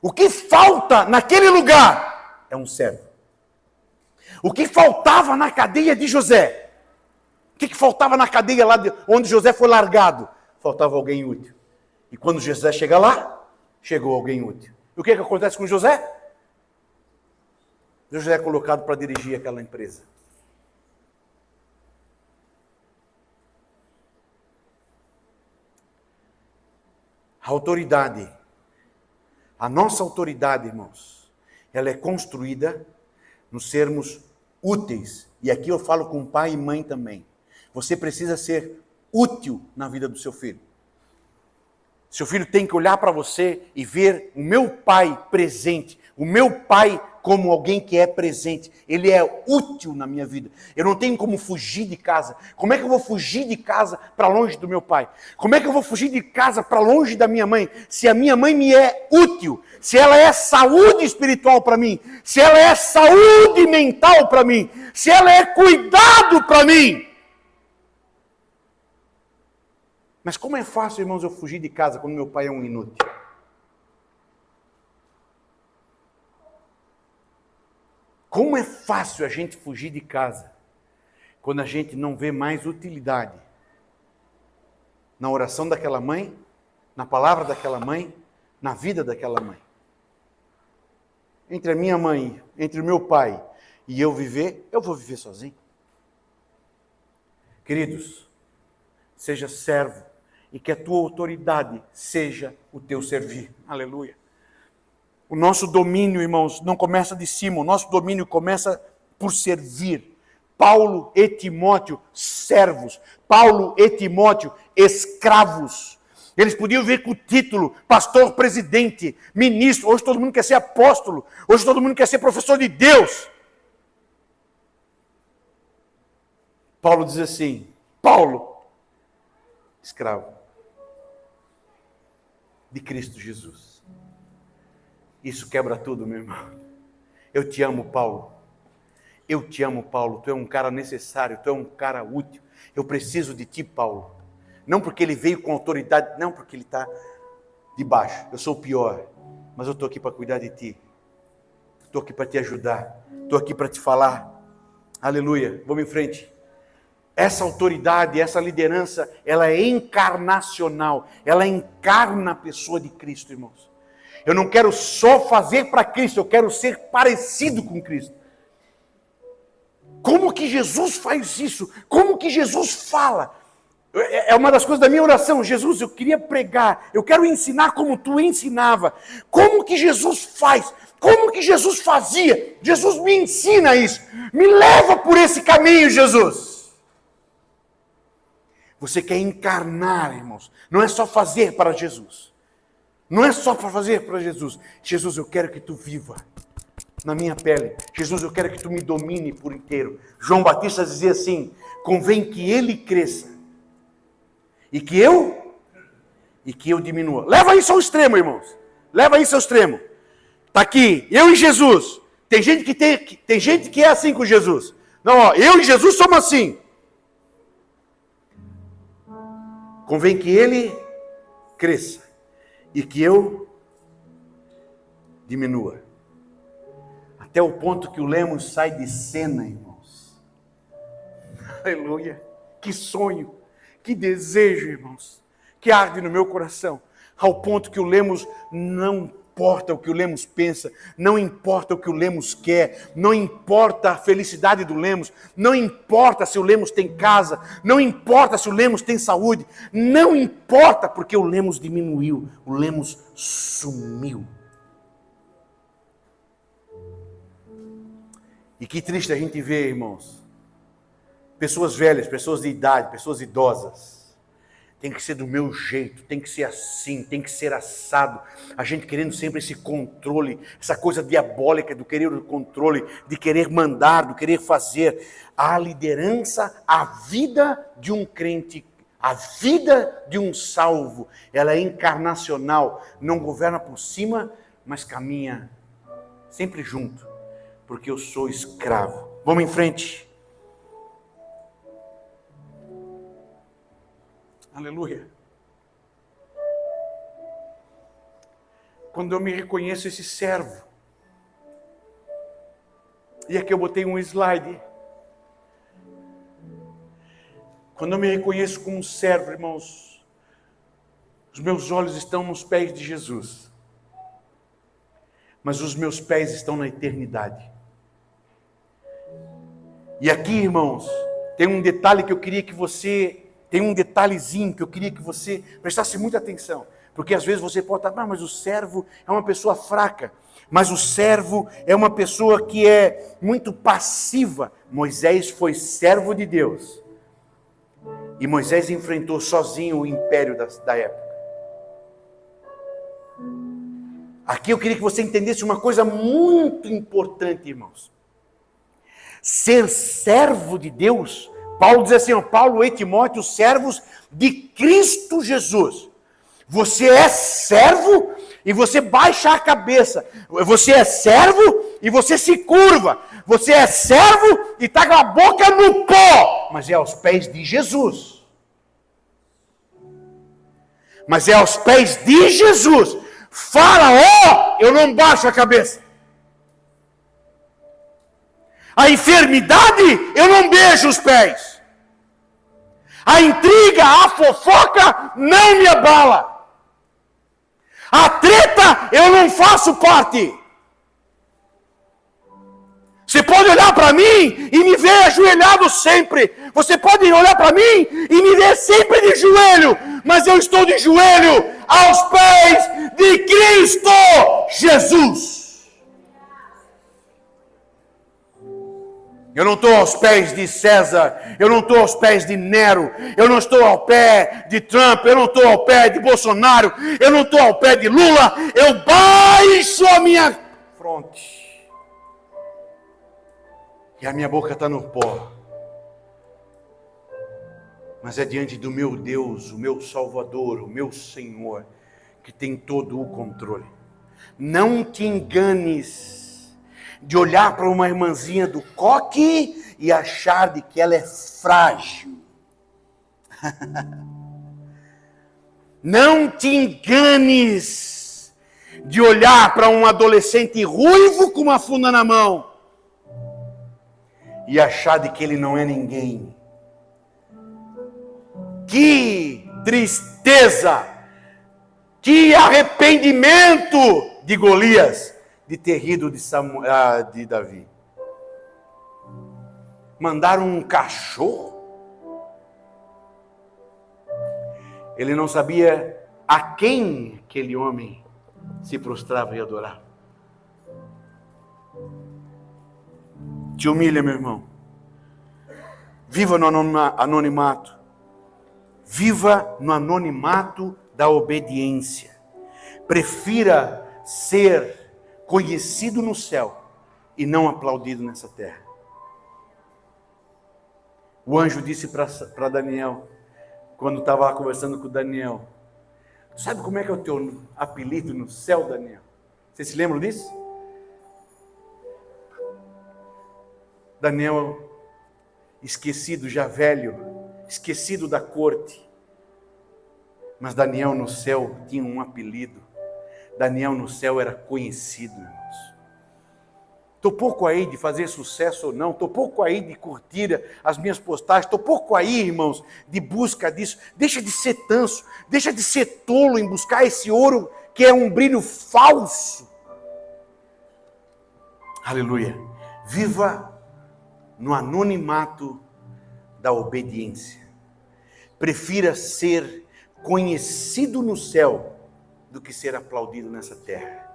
O que falta naquele lugar é um servo. O que faltava na cadeia de José? O que faltava na cadeia lá onde José foi largado? Faltava alguém útil. E quando José chega lá, chegou alguém útil. E o que acontece com José? José é colocado para dirigir aquela empresa. A autoridade, a nossa autoridade, irmãos, ela é construída nos sermos úteis. E aqui eu falo com pai e mãe também. Você precisa ser útil na vida do seu filho. Seu filho tem que olhar para você e ver o meu pai presente, o meu pai como alguém que é presente. Ele é útil na minha vida. Eu não tenho como fugir de casa. Como é que eu vou fugir de casa para longe do meu pai? Como é que eu vou fugir de casa para longe da minha mãe? Se a minha mãe me é útil, se ela é saúde espiritual para mim, se ela é saúde mental para mim, se ela é cuidado para mim. Mas como é fácil, irmãos, eu fugir de casa quando meu pai é um inútil? Como é fácil a gente fugir de casa quando a gente não vê mais utilidade na oração daquela mãe, na palavra daquela mãe, na vida daquela mãe. Entre a minha mãe, entre o meu pai e eu viver, eu vou viver sozinho. Queridos, seja servo e que a tua autoridade seja o teu servir. Aleluia. O nosso domínio, irmãos, não começa de cima, o nosso domínio começa por servir. Paulo e Timóteo, servos. Paulo e Timóteo, escravos. Eles podiam vir com o título, pastor, presidente, ministro. Hoje todo mundo quer ser apóstolo. Hoje todo mundo quer ser professor de Deus. Paulo diz assim, Paulo, escravo de Cristo Jesus. Isso quebra tudo, meu irmão. Eu te amo, Paulo. Eu te amo, Paulo. Tu é um cara necessário, tu é um cara útil. Eu preciso de ti, Paulo. Não porque ele veio com autoridade, não porque ele está de baixo. Eu sou o pior, mas eu estou aqui para cuidar de ti. Estou aqui para te ajudar. Estou aqui para te falar. Aleluia. Vamos em frente. Essa autoridade, essa liderança, ela é encarnacional. Ela encarna a pessoa de Cristo, irmãos. Eu não quero só fazer para Cristo, eu quero ser parecido com Cristo. Como que Jesus faz isso? Como que Jesus fala? É uma das coisas da minha oração. Jesus, eu queria pregar, eu quero ensinar como tu ensinava. Como que Jesus faz? Como que Jesus fazia? Jesus me ensina isso. Me leva por esse caminho, Jesus. Você quer encarnar, irmãos. Não é só fazer para Jesus. Não é só para fazer para Jesus. Jesus, eu quero que tu viva na minha pele. Jesus, eu quero que tu me domine por inteiro. João Batista dizia assim: convém que ele cresça e que eu diminua. Leva isso ao extremo, irmãos. Leva isso ao extremo. Está aqui, eu e Jesus. Tem gente que é assim com Jesus. Não, ó, eu e Jesus somos assim. Convém que ele cresça e que eu diminua. Até o ponto que o Lemos sai de cena, irmãos. Aleluia. Que sonho, que desejo, irmãos, que arde no meu coração. Ao ponto que o Lemos, não importa o que o Lemos pensa, não importa o que o Lemos quer, não importa a felicidade do Lemos, não importa se o Lemos tem casa, não importa se o Lemos tem saúde, não importa porque o Lemos diminuiu, o Lemos sumiu. E que triste a gente ver, irmãos, pessoas velhas, pessoas de idade, pessoas idosas. Tem que ser do meu jeito, tem que ser assim, tem que ser assado. A gente querendo sempre esse controle, essa coisa diabólica do querer o controle, de querer mandar, do querer fazer. A liderança, a vida de um crente, a vida de um salvo, ela é encarnacional, não governa por cima, mas caminha sempre junto, porque eu sou escravo. Vamos em frente. Aleluia. Quando eu me reconheço esse servo, e aqui eu botei um slide. Quando eu me reconheço como um servo, irmãos, os meus olhos estão nos pés de Jesus, mas os meus pés estão na eternidade. E aqui, irmãos, tem um detalhe que eu queria que você... Tem um detalhezinho que eu queria que você prestasse muita atenção. Porque às vezes você pode estar, mas o servo é uma pessoa fraca. Mas o servo é uma pessoa que é muito passiva. Moisés foi servo de Deus. E Moisés enfrentou sozinho o império da época. Aqui eu queria que você entendesse uma coisa muito importante, irmãos. Ser servo de Deus... Paulo diz assim, ó, Paulo e Timóteo, servos de Cristo Jesus. Você é servo e você baixa a cabeça. Você é servo e você se curva. Você é servo e está com a boca no pó. Mas é aos pés de Jesus. Mas é aos pés de Jesus. Faraó, eu não baixo a cabeça. A enfermidade, eu não beijo os pés. A intriga, a fofoca, não me abala. A treta, eu não faço parte. Você pode olhar para mim e me ver ajoelhado sempre. Você pode olhar para mim e me ver sempre de joelho. Mas eu estou de joelho aos pés de Cristo Jesus. Eu não estou aos pés de César, eu não estou aos pés de Nero, eu não estou ao pé de Trump, eu não estou ao pé de Bolsonaro, eu não estou ao pé de Lula, eu baixo a minha fronte. E a minha boca está no pó. mas é diante do meu Deus, o meu Salvador, o meu Senhor, que tem todo o controle. Não te enganes de olhar para uma irmãzinha do coque e achar de que ela é frágil. Não te enganes de olhar para um adolescente ruivo com uma funda na mão e achar de que ele não é ninguém. Que tristeza, que arrependimento de Golias de ter rido de Davi. Mandaram um cachorro. Ele não sabia a quem aquele homem se prostrava e adorava. Te humilha, meu irmão. Viva no anonimato. Viva no anonimato da obediência. Prefira ser conhecido no céu e não aplaudido nessa terra. O anjo disse para Daniel, quando estava lá conversando com Daniel: sabe como é que é o teu apelido no céu, Daniel? Vocês se lembram disso? Daniel, esquecido, já velho, esquecido da corte. Mas Daniel no céu tinha um apelido. Daniel no céu era conhecido, irmãos. Estou pouco aí de fazer sucesso ou não, estou pouco aí de curtir as minhas postagens, estou pouco aí, irmãos, de busca disso. Deixa de ser tanso, deixa de ser tolo em buscar esse ouro que é um brilho falso. Aleluia. Viva no anonimato da obediência. Prefira ser conhecido no céu do que ser aplaudido nessa terra.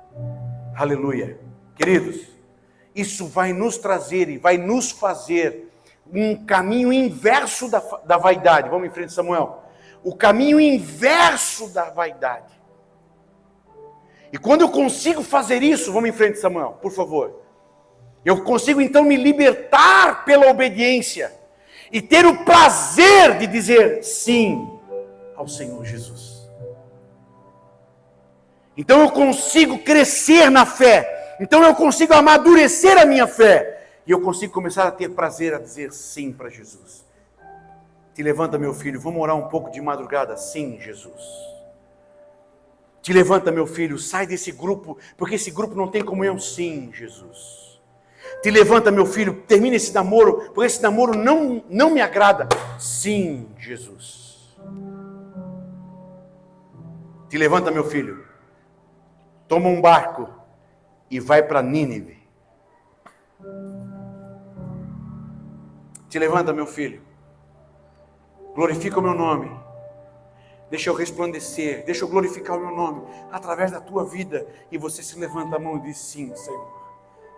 Aleluia. Queridos, isso vai nos trazer e vai nos fazer um caminho inverso da vaidade. Vamos em frente, Samuel. O caminho inverso da vaidade. E quando eu consigo fazer isso, vamos em frente, Samuel, por favor. Eu consigo então me libertar pela obediência e ter o prazer de dizer sim ao Senhor Jesus. Então eu consigo crescer na fé. Então eu consigo amadurecer a minha fé. E eu consigo começar a ter prazer a dizer sim para Jesus. Te levanta, meu filho, vamos orar um pouco de madrugada. Sim, Jesus. Te levanta, meu filho, sai desse grupo, porque esse grupo não tem comunhão. Sim, Jesus. Te levanta, meu filho, termina esse namoro, porque esse namoro não me agrada. Sim, Jesus. Te levanta, meu filho, toma um barco e vai para Nínive. Te levanta, meu filho, glorifica o meu nome, deixa eu resplandecer, deixa eu glorificar o meu nome através da tua vida. E você se levanta a mão e diz sim, Senhor.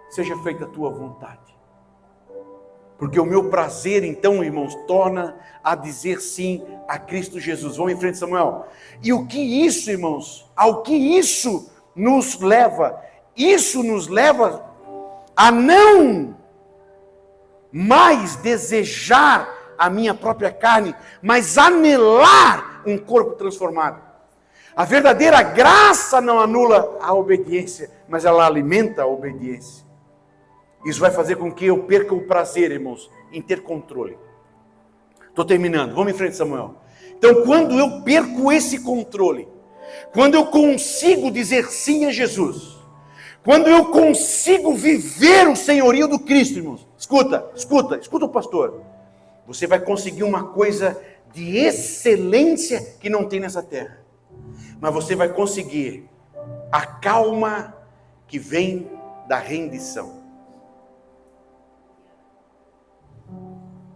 Seja feita a tua vontade. Porque o meu prazer, então, irmãos, torna a dizer sim a Cristo Jesus. Vamos em frente, Samuel. E o que isso, irmãos, ao que isso nos leva? Isso nos leva a não mais desejar a minha própria carne, mas anelar um corpo transformado. A verdadeira graça não anula a obediência, mas ela alimenta a obediência. Isso vai fazer com que eu perca o prazer, irmãos, em ter controle. Estou terminando, vamos em frente, Samuel. Então, quando eu perco esse controle, quando eu consigo dizer sim a Jesus, quando eu consigo viver o senhorio do Cristo, irmãos, escuta o pastor, você vai conseguir uma coisa de excelência que não tem nessa terra, mas você vai conseguir a calma que vem da rendição.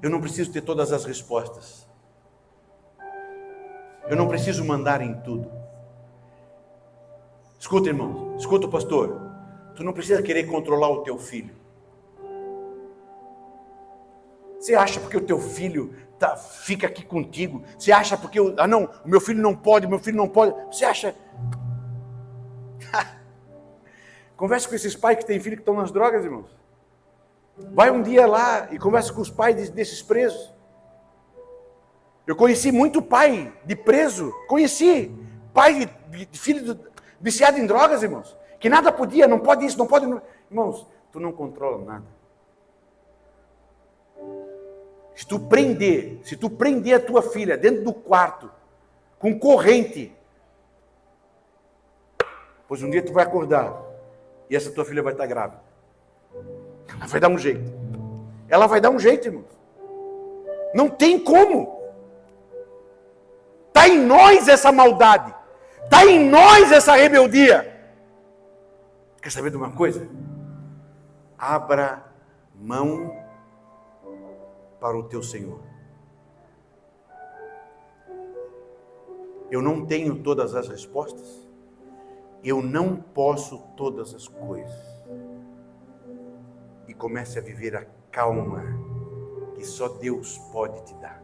Eu não preciso ter todas as respostas. Eu não preciso mandar em tudo. Escuta, irmão. Escuta, pastor. Tu não precisa querer controlar o teu filho. Você acha porque o teu filho fica aqui contigo? Você acha porque... o meu filho não pode, Você acha... Converse com esses pais que têm filho que estão nas drogas, irmãos. Vai um dia lá e conversa com os pais desses presos. Eu conheci muito pai de preso, conheci pai de filho viciado em drogas, irmãos, que nada podia, não pode isso, não pode... Irmãos, tu não controla nada. Se tu prender a tua filha dentro do quarto, com corrente, pois um dia tu vai acordar, e essa tua filha vai estar grávida. Ela vai dar um jeito. Ela vai dar um jeito, irmão. Não tem como. Está em nós essa maldade. Está em nós essa rebeldia. Quer saber de uma coisa? Abra mão para o teu Senhor. Eu não tenho todas as respostas. Eu não posso todas as coisas. E comece a viver a calma que só Deus pode te dar.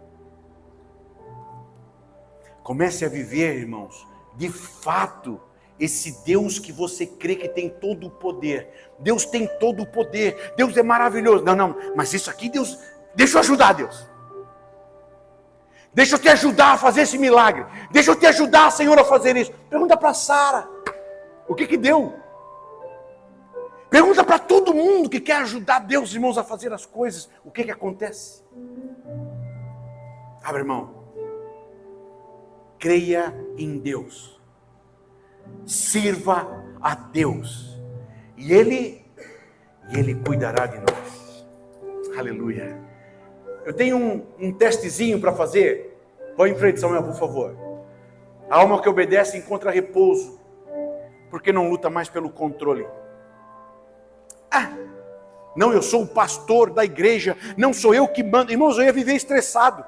Comece a viver, irmãos, de fato, esse Deus que você crê que tem todo o poder. Deus tem todo o poder. Deus é maravilhoso. Não, mas isso aqui, Deus, deixa eu ajudar, Deus. Deixa eu te ajudar a fazer esse milagre. Deixa eu te ajudar, Senhor, a fazer isso. Pergunta para Sara. O que deu? Pergunta para todo mundo que quer ajudar Deus, irmãos, a fazer as coisas. O que acontece? Abre mão. Creia em Deus. Sirva a Deus. E Ele cuidará de nós. Aleluia. Eu tenho um testezinho para fazer. Põe em frente, Samuel, por favor. A alma que obedece encontra repouso, porque não luta mais pelo controle. Não, eu sou o pastor da igreja, não sou eu que mando. Irmãos, eu ia viver estressado.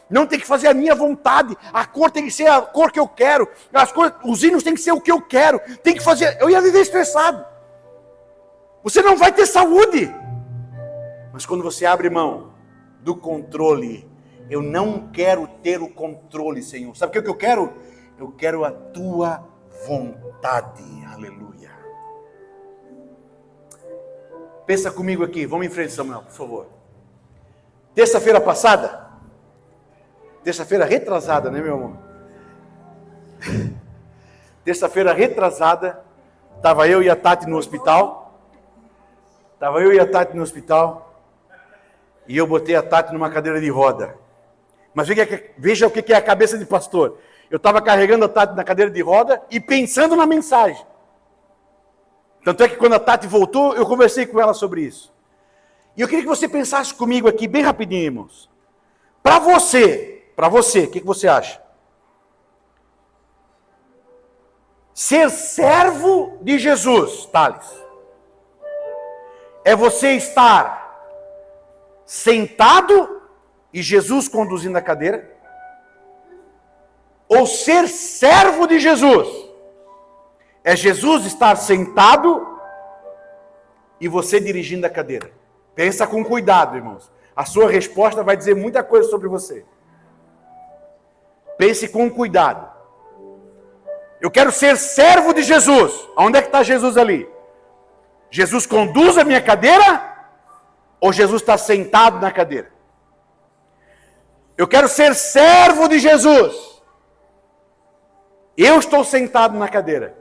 Não tem que fazer a minha vontade, a cor tem que ser a cor que eu quero, os hinos tem que ser o que eu quero, tem que fazer, eu ia viver estressado. Você não vai ter saúde. Mas quando você abre mão do controle, eu não quero ter o controle, Senhor. Sabe o que eu quero? Eu quero a tua vontade. Aleluia. Pensa comigo aqui, vamos em frente, Samuel, por favor. Terça-feira retrasada, né, meu amor? Terça-feira retrasada, estava eu e a Tati no hospital. E eu botei a Tati numa cadeira de roda. Mas veja o que é a cabeça de pastor. Eu estava carregando a Tati na cadeira de roda e pensando na mensagem. Tanto é que quando a Tati voltou, eu conversei com ela sobre isso. E eu queria que você pensasse comigo aqui, bem rapidinho, irmãos. Para você, o que você acha? Ser servo de Jesus, Thales, é você estar sentado e Jesus conduzindo a cadeira? Ou ser servo de Jesus é Jesus estar sentado e você dirigindo a cadeira? Pensa com cuidado, irmãos. A sua resposta vai dizer muita coisa sobre você. Pense com cuidado. Eu quero ser servo de Jesus. Onde é que está Jesus ali? Jesus conduz a minha cadeira? Ou Jesus está sentado na cadeira? Eu quero ser servo de Jesus. Eu estou sentado na cadeira.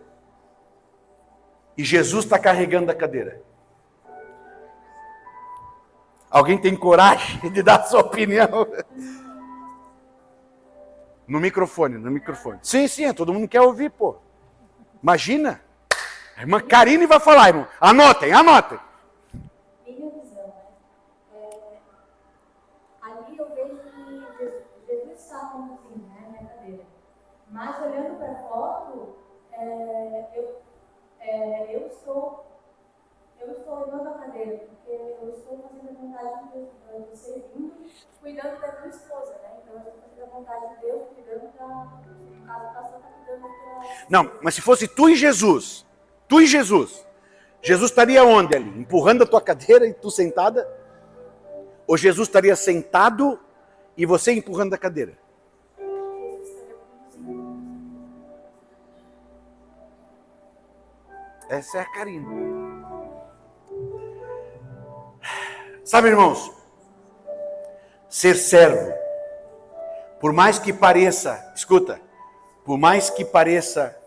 E Jesus está carregando a cadeira. Alguém tem coragem de dar a sua opinião? No microfone. Sim, todo mundo quer ouvir, pô. Imagina. A irmã Karine vai falar, irmão. Anotem. Minha visão, ali eu vejo que Jesus está conduzindo, minha cadeira. Mas olhando para a foto, eu estou levando a cadeira, porque eu estou fazendo a vontade de Deus, eu estou servindo, cuidando da minha esposa, né? Então eu estou fazendo a vontade de Deus, cuidando no caso, a pastora está cuidando da... Não, mas se fosse tu e Jesus, Jesus estaria onde ali? Empurrando a tua cadeira e tu sentada? Ou Jesus estaria sentado e você empurrando a cadeira? Jesus estaria conduzindo. Essa é a Karine. Sabe, irmãos, ser servo Por mais que pareça, escuta, por mais que pareça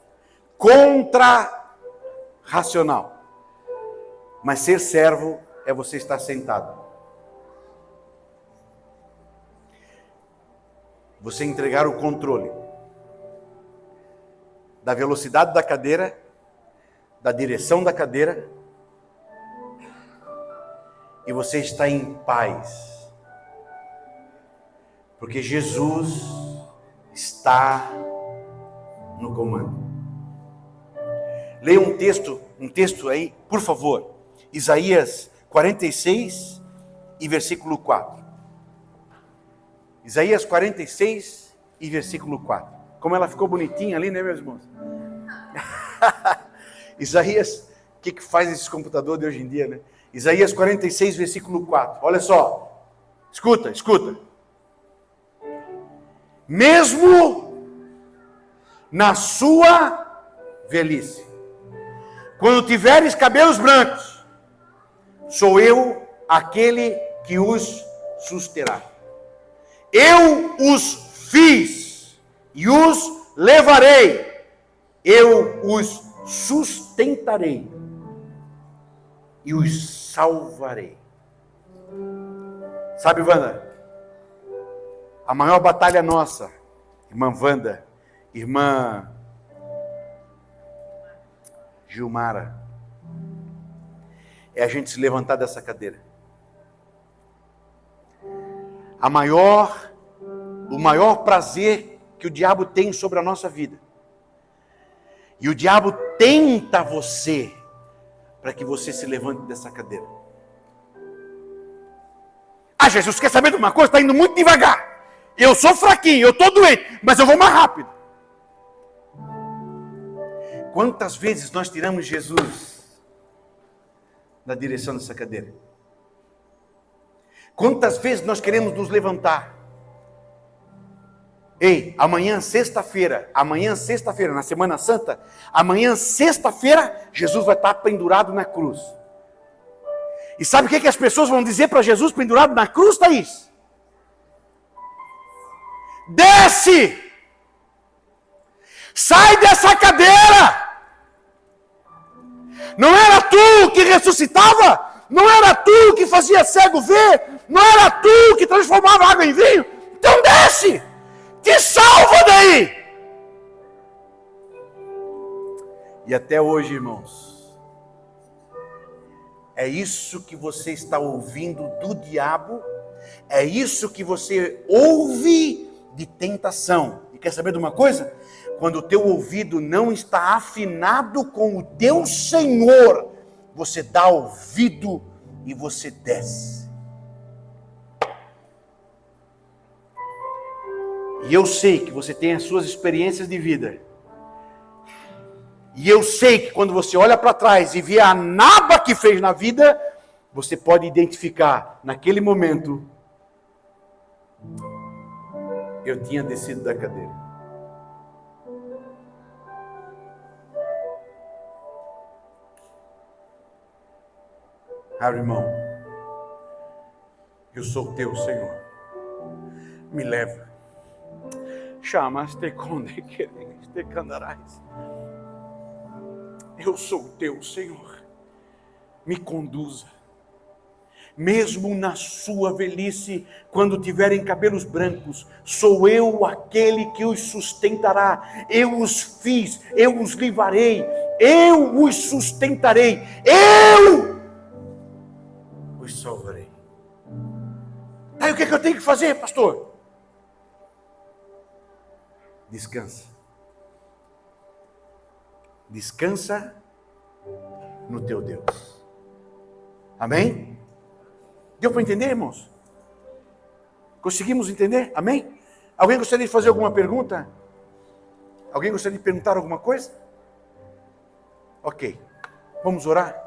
contra-racional, mas ser servo é você estar sentado. Você entregar o controle da velocidade da cadeira, da direção da cadeira, e você está em paz, porque Jesus está no comando. Leia um texto aí, por favor, Isaías 46 e versículo 4. Isaías 46 e versículo 4. Como ela ficou bonitinha ali, né, meus irmãos? Isaías, o que faz esse computador de hoje em dia, né? Isaías 46, versículo 4. Olha só. Escuta. Mesmo na sua velhice, quando tiveres cabelos brancos, sou eu aquele que os susterá. Eu os fiz e os levarei. Eu os sustentarei e os salvarei. Sabe, Wanda? A maior batalha nossa, irmã Wanda, irmã Gilmara, é a gente se levantar dessa cadeira. O maior prazer que o diabo tem sobre a nossa vida. E o diabo tenta você para que você se levante dessa cadeira. Ah, Jesus, quer saber de uma coisa? Está indo muito devagar. Eu sou fraquinho, eu estou doente, mas eu vou mais rápido. Quantas vezes nós tiramos Jesus da direção dessa cadeira? Quantas vezes nós queremos nos levantar? Ei, amanhã sexta-feira, na Semana Santa, amanhã sexta-feira, Jesus vai estar pendurado na cruz. E sabe o que as pessoas vão dizer para Jesus pendurado na cruz, Thaís? Desce! Sai dessa cadeira! Não era tu que ressuscitava? Não era tu que fazia cego ver? Não era tu que transformava água em vinho? Então desce! Te salva daí! E até hoje, irmãos, é isso que você está ouvindo do diabo, é isso que você ouve de tentação. E quer saber de uma coisa? Quando o teu ouvido não está afinado com o teu Senhor, você dá ouvido e você desce. E eu sei que você tem as suas experiências de vida. E eu sei que quando você olha para trás e vê a naba que fez na vida, você pode identificar, naquele momento, eu tinha descido da cadeira. Ah, irmão, eu sou teu, Senhor. Me leva. Chamaste conde quereste candarás. Eu sou teu, Senhor. Me conduza. Mesmo na sua velhice, quando tiverem cabelos brancos, sou eu aquele que os sustentará. Eu os fiz, eu os livrarei, eu os sustentarei, eu os salvarei. Aí o que eu tenho que fazer, pastor? Descansa. Descansa no teu Deus. Amém? Deu para entender, irmãos? Conseguimos entender? Amém? Alguém gostaria de fazer alguma pergunta? Alguém gostaria de perguntar alguma coisa? Ok. Vamos orar?